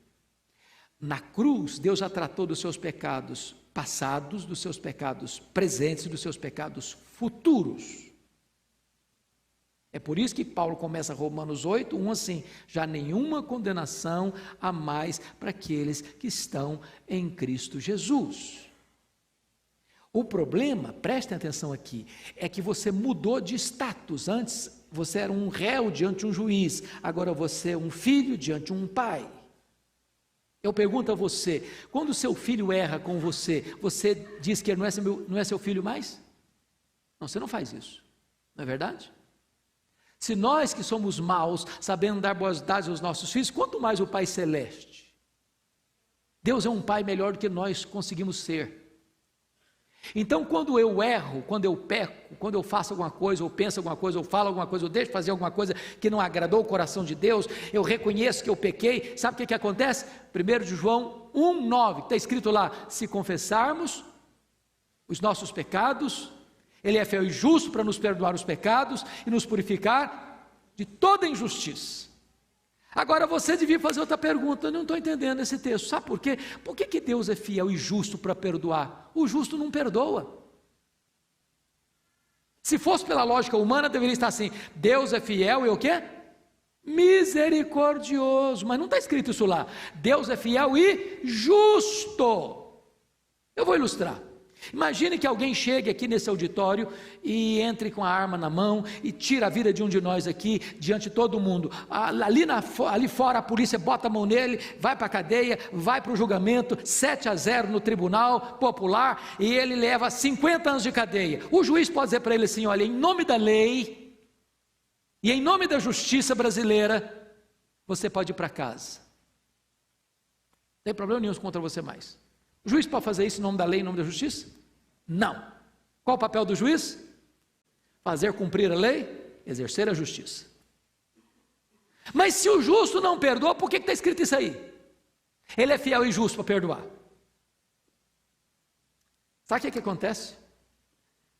Na cruz, Deus já tratou dos seus pecados passados, dos seus pecados presentes e dos seus pecados futuros. É por isso que Paulo começa Romanos 8, 1 assim, já nenhuma condenação há mais para aqueles que estão em Cristo Jesus. O problema, prestem atenção aqui, é que você mudou de status. Antes você era um réu diante de um juiz, agora você é um filho diante de um pai. Eu pergunto a você, quando seu filho erra com você, você diz que ele não é seu filho mais? Não, você não faz isso, não é verdade? Se nós que somos maus, sabendo dar boas dádivas aos nossos filhos, quanto mais o Pai Celeste. Deus é um Pai melhor do que nós conseguimos ser. Então quando eu erro, quando eu peco, quando eu faço alguma coisa, ou penso alguma coisa, ou falo alguma coisa, ou deixo de fazer alguma coisa que não agradou o coração de Deus, eu reconheço que eu pequei, sabe o que acontece? 1 de João 1,9, está escrito lá, se confessarmos os nossos pecados, Ele é fiel e justo para nos perdoar os pecados e nos purificar de toda injustiça. Agora você devia fazer outra pergunta, eu não estou entendendo esse texto, sabe por quê? Por que Deus é fiel e justo para perdoar? O justo não perdoa. Se fosse pela lógica humana, deveria estar assim, Deus é fiel e o quê? Misericordioso, mas não está escrito isso lá, Deus é fiel e justo. Eu vou ilustrar. Imagine que alguém chegue aqui nesse auditório e entre com a arma na mão e tira a vida de um de nós aqui, diante de todo mundo. Ali fora a polícia bota a mão nele, vai para a cadeia, vai para o julgamento, 7-0 no tribunal popular, e ele leva 50 anos de cadeia. O juiz pode dizer para ele assim, olha, em nome da lei e em nome da justiça brasileira, você pode ir para casa. Não tem problema nenhum contra você mais. O juiz pode fazer isso em nome da lei, em nome da justiça? Não. Qual o papel do juiz? Fazer cumprir a lei, exercer a justiça. Mas se o justo não perdoa, por que está escrito isso aí? Ele é fiel e justo para perdoar. Sabe o que acontece?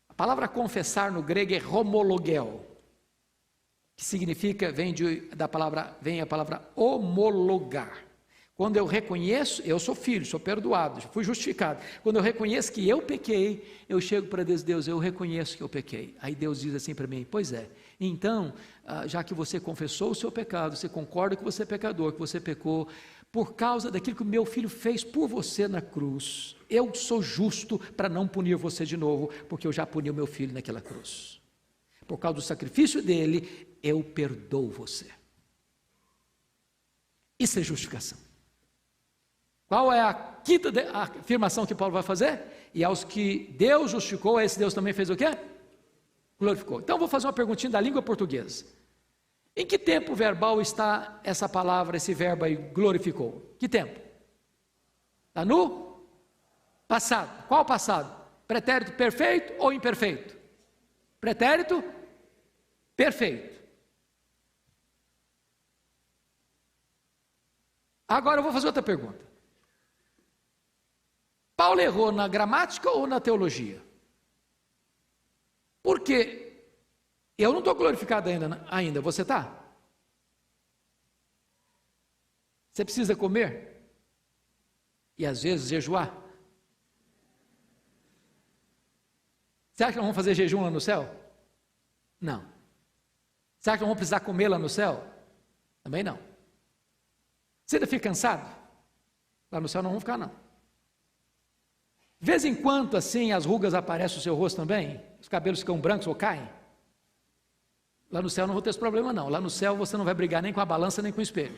A palavra confessar no grego é homologel, que significa, vem a palavra homologar. Quando eu reconheço, eu sou filho, sou perdoado, fui justificado. Quando eu reconheço que eu pequei, eu chego para Deus, Deus, eu reconheço que eu pequei. Aí Deus diz assim para mim, pois é, então, já que você confessou o seu pecado, você concorda que você é pecador, que você pecou, por causa daquilo que o meu filho fez por você na cruz, eu sou justo para não punir você de novo, porque eu já puni o meu filho naquela cruz. Por causa do sacrifício dele, eu perdoo você. Isso é justificação. Qual é a quinta afirmação que Paulo vai fazer? E aos que Deus justificou, esse Deus também fez o quê? Glorificou. Então vou fazer uma perguntinha da língua portuguesa. Em que tempo verbal está essa palavra, esse verbo aí, glorificou? Que tempo? Está no passado. Qual passado? Pretérito perfeito ou imperfeito? Pretérito Perfeito. Agora eu vou fazer outra pergunta. Paulo errou na gramática ou na teologia? Porque eu não estou glorificado ainda, você está? Você precisa comer? E às vezes jejuar? Você acha que nós vamos fazer jejum lá no céu? Não. Você acha que nós vamos precisar comer lá no céu? Também não. Você ainda fica cansado? Lá no céu não vamos ficar, não. De vez em quando, assim, as rugas aparecem no seu rosto também, os cabelos ficam brancos ou caem. Lá no céu não vou ter esse problema, não. Lá no céu você não vai brigar nem com a balança, nem com o espelho.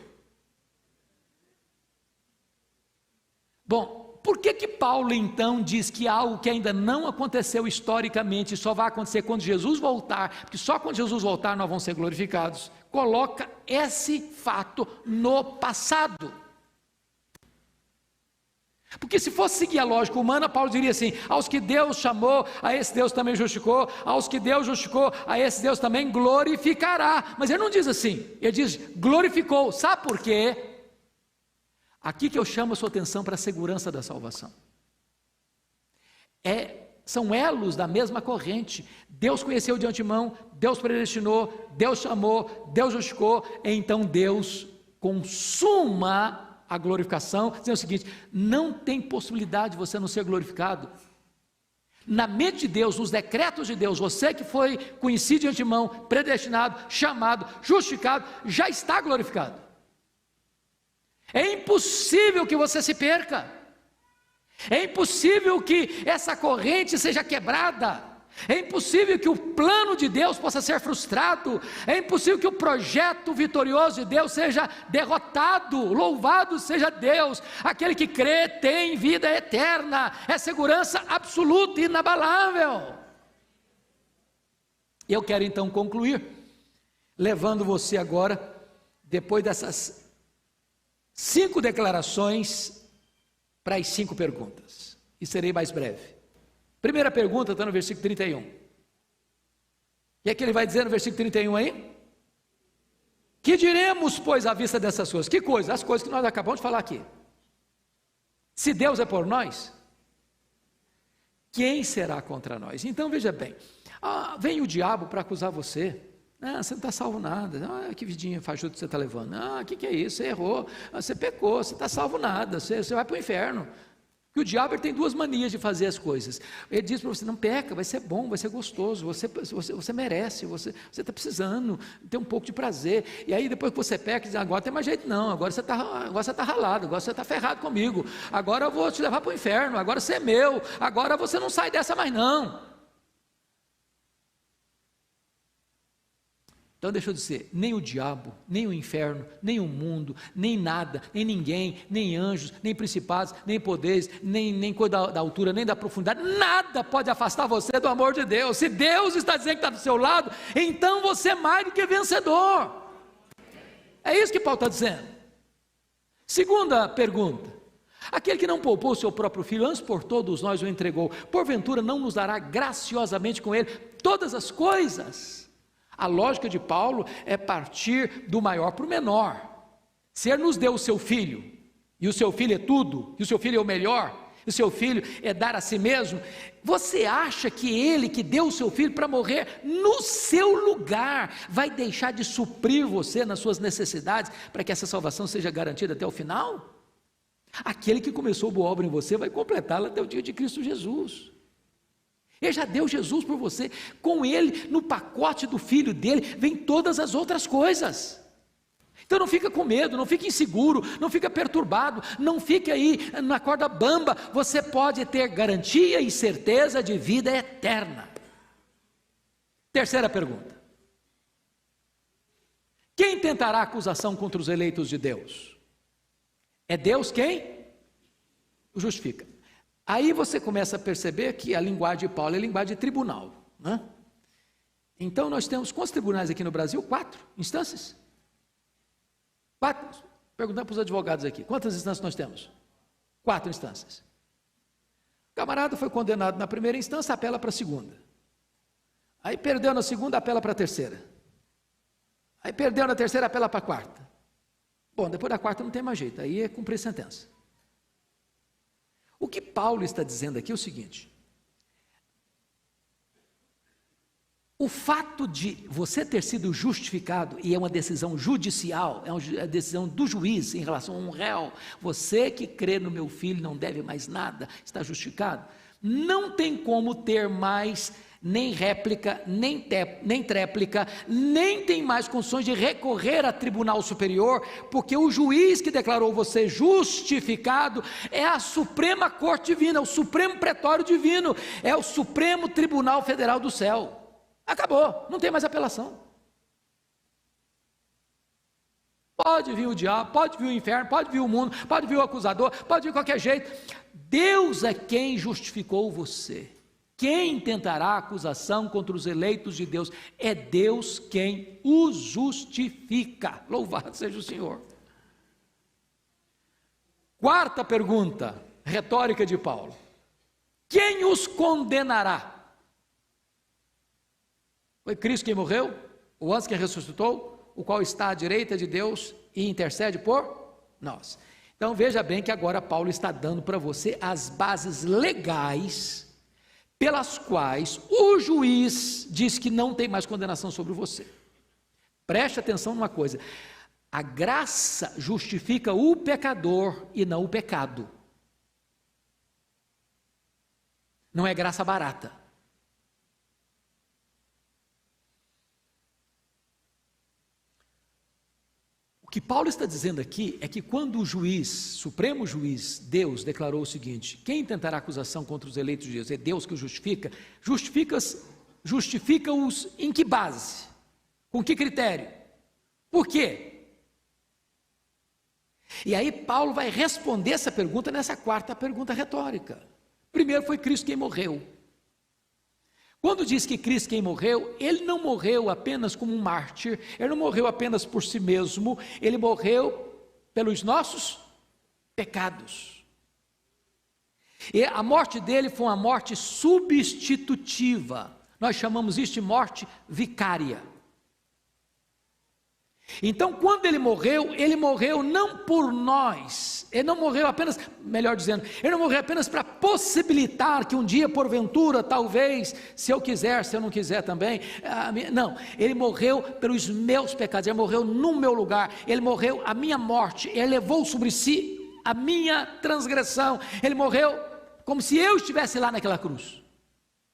Bom, por que Paulo então diz que algo que ainda não aconteceu historicamente só vai acontecer quando Jesus voltar, porque só quando Jesus voltar nós vamos ser glorificados? Coloca esse fato no passado. Porque se fosse seguir a lógica humana, Paulo diria assim: aos que Deus chamou, a esse Deus também justificou, aos que Deus justificou, a esse Deus também glorificará. Mas ele não diz assim, ele diz glorificou. Sabe por quê? Aqui que eu chamo a sua atenção para a segurança da salvação. São elos da mesma corrente. Deus conheceu de antemão, Deus predestinou, Deus chamou, Deus justificou, então Deus consuma a glorificação, dizendo o seguinte: não tem possibilidade de você não ser glorificado. Na mente de Deus, nos decretos de Deus, você que foi conhecido de antemão, predestinado, chamado, justificado, já está glorificado. É impossível que você se perca, é impossível que essa corrente seja quebrada, é impossível que o plano de Deus possa ser frustrado, é impossível que o projeto vitorioso de Deus seja derrotado. Louvado seja Deus, aquele que crê tem vida eterna, é segurança absoluta e inabalável. Eu quero então concluir, levando você agora, depois dessas 5 declarações, para as 5 perguntas, e serei mais breve. Primeira pergunta está no versículo 31. O que é que ele vai dizer no versículo 31 aí? Que diremos, pois, à vista dessas coisas? Que coisas? As coisas que nós acabamos de falar aqui. Se Deus é por nós, quem será contra nós? Então veja bem, vem o diabo para acusar você. Você não está salvo nada. Que vidinha fajuta você está levando? O que é isso? Você errou, você pecou, você está salvo nada, você vai para o inferno. Porque o diabo ele tem 2 manias de fazer as coisas. Ele diz para você: não peca, vai ser bom, vai ser gostoso, você merece, você está precisando ter um pouco de prazer. E aí depois que você peca, diz: agora não tem mais jeito não, agora você está ralado, agora você está ferrado comigo, agora eu vou te levar para o inferno, agora você é meu, agora você não sai dessa mais não. Então deixa eu dizer, nem o diabo, nem o inferno, nem o mundo, nem nada, nem ninguém, nem anjos, nem principados, nem poderes, nem coisa da altura, nem da profundidade, nada pode afastar você do amor de Deus. Se Deus está dizendo que está do seu lado, então você é mais do que vencedor. É isso que Paulo está dizendo. Segunda pergunta: aquele que não poupou o seu próprio filho, antes por todos nós o entregou, porventura não nos dará graciosamente com ele todas as coisas? A lógica de Paulo é partir do maior para o menor. Se ele nos deu o seu filho, e o seu filho é tudo, e o seu filho é o melhor, e o seu filho é dar a si mesmo, você acha que ele que deu o seu filho para morrer no seu lugar, vai deixar de suprir você nas suas necessidades, para que essa salvação seja garantida até o final? Aquele que começou boa obra em você, vai completá-la até o dia de Cristo Jesus. Ele já deu Jesus por você, com ele, no pacote do filho dele, vem todas as outras coisas. Então não fica com medo, não fica inseguro, não fica perturbado, não fique aí na corda bamba, você pode ter garantia e certeza de vida eterna. Terceira pergunta: quem tentará acusação contra os eleitos de Deus? É Deus quem o justifica. Aí você começa a perceber que a linguagem de Paulo é linguagem de tribunal, né? Então nós temos quantos tribunais aqui no Brasil? 4 instâncias. 4. Perguntando para os advogados aqui, quantas instâncias nós temos? 4 instâncias. O camarada foi condenado na primeira instância, apela para a segunda. Aí perdeu na segunda, apela para a terceira. Aí perdeu na terceira, apela para a quarta. Bom, depois da quarta não tem mais jeito, aí é cumprir sentença. O que Paulo está dizendo aqui é o seguinte: o fato de você ter sido justificado, e é uma decisão judicial, é uma decisão do juiz em relação a um réu, você que crê no meu filho não deve mais nada, está justificado, não tem como ter mais nem réplica, nem tréplica, nem tem mais condições de recorrer a tribunal superior, porque o juiz que declarou você justificado é a Suprema Corte Divina, é o Supremo Pretório Divino, é o Supremo Tribunal Federal do Céu. Acabou, não tem mais apelação. Pode vir o diabo, pode vir o inferno, pode vir o mundo, pode vir o acusador, pode vir qualquer jeito. Deus é quem justificou você. Quem tentará acusação contra os eleitos de Deus? É Deus quem os justifica. Louvado seja o Senhor. Quarta pergunta, retórica de Paulo: quem os condenará? Foi Cristo quem morreu, o antes quem ressuscitou, o qual está à direita de Deus e intercede por nós. Então veja bem que agora Paulo está dando para você as bases legais pelas quais o juiz diz que não tem mais condenação sobre você. Preste atenção numa coisa: a graça justifica o pecador e não o pecado. Não é graça barata. O que Paulo está dizendo aqui é que quando o juiz, supremo juiz, Deus, declarou o seguinte: quem tentará acusação contra os eleitos de Deus? É Deus que os justifica. Justifica-os em que base? Com que critério? Por quê? E aí Paulo vai responder essa pergunta nessa quarta pergunta retórica. Primeiro, foi Cristo quem morreu. Quando diz que Cristo quem morreu, ele não morreu apenas como um mártir, ele não morreu apenas por si mesmo, ele morreu pelos nossos pecados. E a morte dele foi uma morte substitutiva, nós chamamos isso de morte vicária. Então, quando ele morreu não por nós, ele não morreu apenas, melhor dizendo, ele não morreu apenas para possibilitar que um dia, porventura, talvez, se eu quiser, se eu não quiser também, não, ele morreu pelos meus pecados, ele morreu no meu lugar, ele morreu a minha morte, ele levou sobre si a minha transgressão, ele morreu como se eu estivesse lá naquela cruz,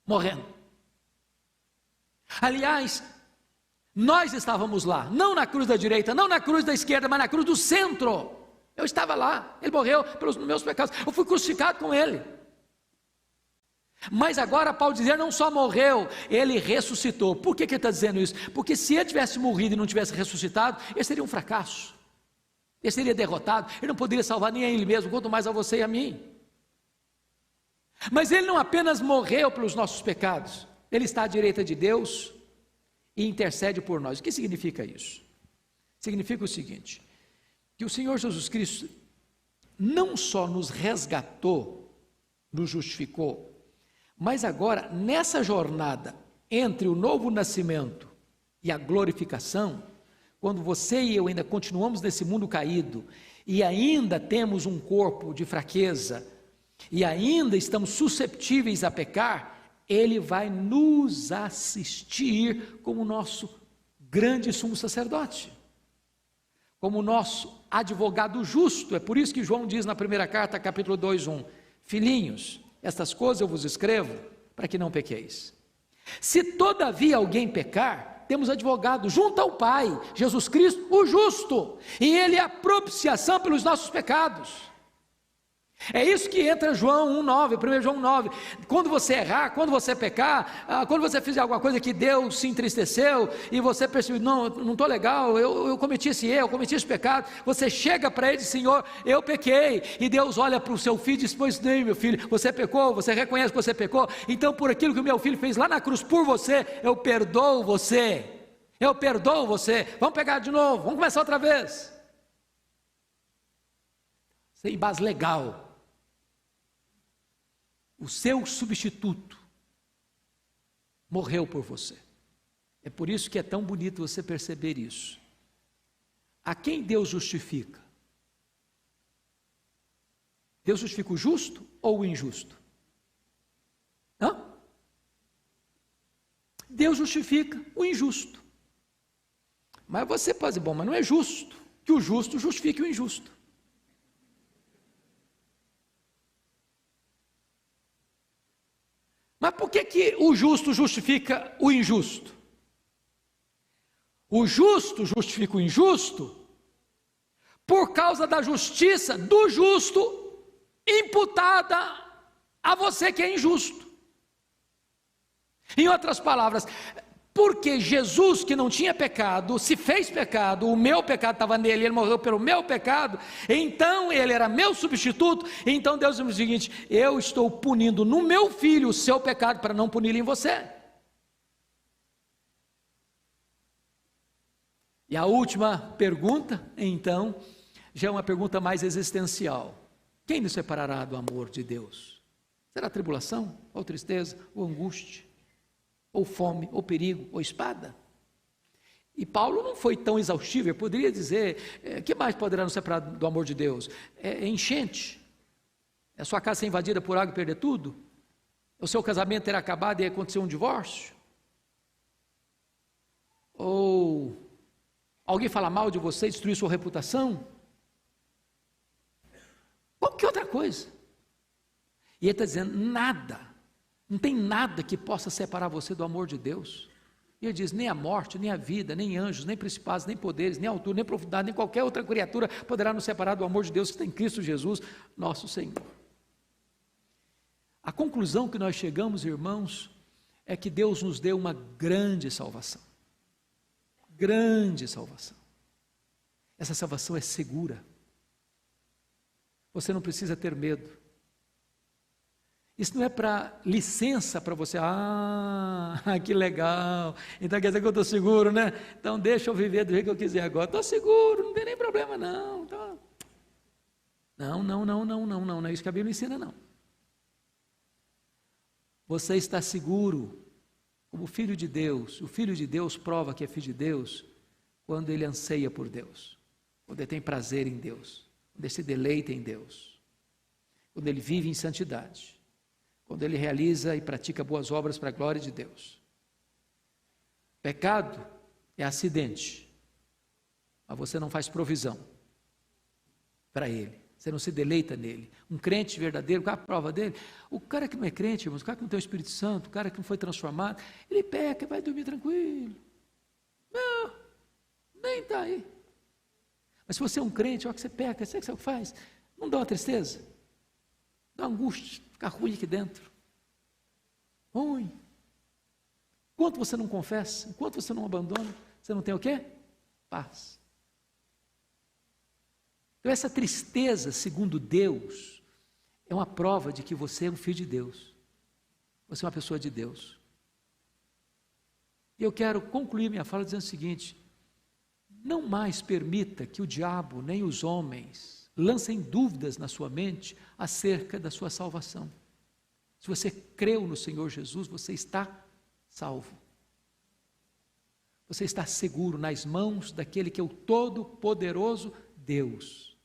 morrendo. Aliás, nós estávamos lá, não na cruz da direita, não na cruz da esquerda, mas na cruz do centro. Eu estava lá, ele morreu pelos meus pecados, eu fui crucificado com ele. Mas agora Paulo diz, ele não só morreu, ele ressuscitou. Por que ele está dizendo isso? Porque se ele tivesse morrido e não tivesse ressuscitado, ele seria um fracasso, ele seria derrotado, ele não poderia salvar nem a ele mesmo, quanto mais a você e a mim. Mas ele não apenas morreu pelos nossos pecados, ele está à direita de Deus e intercede por nós. O que significa isso? Significa o seguinte, que o Senhor Jesus Cristo não só nos resgatou, nos justificou, mas agora nessa jornada entre o novo nascimento e a glorificação, quando você e eu ainda continuamos nesse mundo caído e ainda temos um corpo de fraqueza e ainda estamos susceptíveis a pecar, Ele vai nos assistir como nosso grande sumo sacerdote, como nosso advogado justo. É por isso que João diz na primeira carta, capítulo 2:1, filhinhos, estas coisas eu vos escrevo para que não pequeis. Se todavia alguém pecar, temos advogado junto ao Pai, Jesus Cristo, o justo, e Ele é a propiciação pelos nossos pecados. É isso que entra João 1,9, 1 João 9, quando você errar, quando você pecar, quando você fizer alguma coisa que Deus se entristeceu, e você percebe, não estou legal, eu cometi esse erro, eu cometi esse pecado, você chega para Ele e diz, Senhor, eu pequei, e Deus olha para o seu filho e diz, pois nem meu filho, você pecou, você reconhece que você pecou, então por aquilo que o meu filho fez lá na cruz por você, eu perdoo você, vamos pegar de novo, vamos começar outra vez, sem base legal. O seu substituto morreu por você. É por isso que é tão bonito você perceber isso. a quem Deus justifica? Deus justifica o justo ou o injusto? Hã? Deus justifica o injusto. Mas você pode dizer, bom, mas não é justo que o justo justifique o injusto. Mas por que o justo justifica o injusto? O justo justifica o injusto por causa da justiça do justo imputada a você que é injusto. Em outras palavras, porque Jesus, que não tinha pecado, se fez pecado, o meu pecado estava nele, ele morreu pelo meu pecado, então ele era meu substituto. Então Deus diz o seguinte: eu estou punindo no meu filho o seu pecado para não puni-lo em você. E a última pergunta, então, já é uma pergunta mais existencial: quem nos separará do amor de Deus? Será tribulação, ou tristeza, ou angústia, ou fome, ou perigo, ou espada? E Paulo não foi tão exaustivo, ele poderia dizer, que mais poderá nos separar do amor de Deus? É enchente? É a sua casa ser invadida por água e perder tudo? O seu casamento ter acabado e acontecer um divórcio? Ou alguém falar mal de você e destruir sua reputação? Qualquer outra coisa. E ele está dizendo, nada, não tem nada que possa separar você do amor de Deus. E ele diz, nem a morte, nem a vida, nem anjos, nem principados, nem poderes, nem altura, nem profundidade, nem qualquer outra criatura poderá nos separar do amor de Deus que está em Cristo Jesus, nosso Senhor. A conclusão que nós chegamos, irmãos, é que Deus nos deu uma grande salvação. Grande salvação. Essa salvação é segura. Você não precisa ter medo. Isso não é para licença para você, que legal, então quer dizer que eu estou seguro, né? Então deixa eu viver do jeito que eu quiser agora, estou seguro, não tem nem problema não. Não é isso que a Bíblia ensina não. Você está seguro como filho de Deus. O filho de Deus prova que é filho de Deus quando ele anseia por Deus, quando ele tem prazer em Deus, quando ele se deleita em Deus, quando ele vive em santidade, quando ele realiza e pratica boas obras para a glória de Deus. Pecado é acidente, mas você não faz provisão para ele, você não se deleita nele. Um crente verdadeiro, qual é a prova dele? O cara que não é crente, irmãos, o cara que não tem o Espírito Santo, o cara que não foi transformado, ele peca e vai dormir tranquilo. Não, nem está aí. Mas se você é um crente, olha que você peca, sabe o que você faz? Não dá uma tristeza? Dá uma angústia, fica ruim aqui dentro. Ruim. Enquanto você não confessa, enquanto você não abandona, você não tem o quê? Paz. Então essa tristeza, segundo Deus, é uma prova de que você é um filho de Deus. Você é uma pessoa de Deus. E eu quero concluir minha fala dizendo o seguinte: não mais permita que o diabo nem os homens lancem dúvidas na sua mente acerca da sua salvação. Se você creu no Senhor Jesus, você está salvo. Você está seguro nas mãos daquele que é o Todo-Poderoso Deus.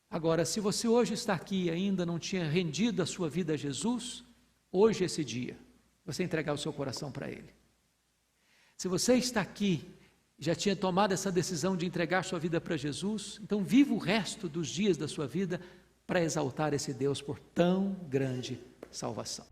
Agora, se você hoje está aqui e ainda não tinha rendido a sua vida a Jesus, hoje é esse dia, você entregar o seu coração para Ele. Se você está aqui, já tinha tomado essa decisão de entregar sua vida para Jesus, então viva o resto dos dias da sua vida para exaltar esse Deus por tão grande salvação.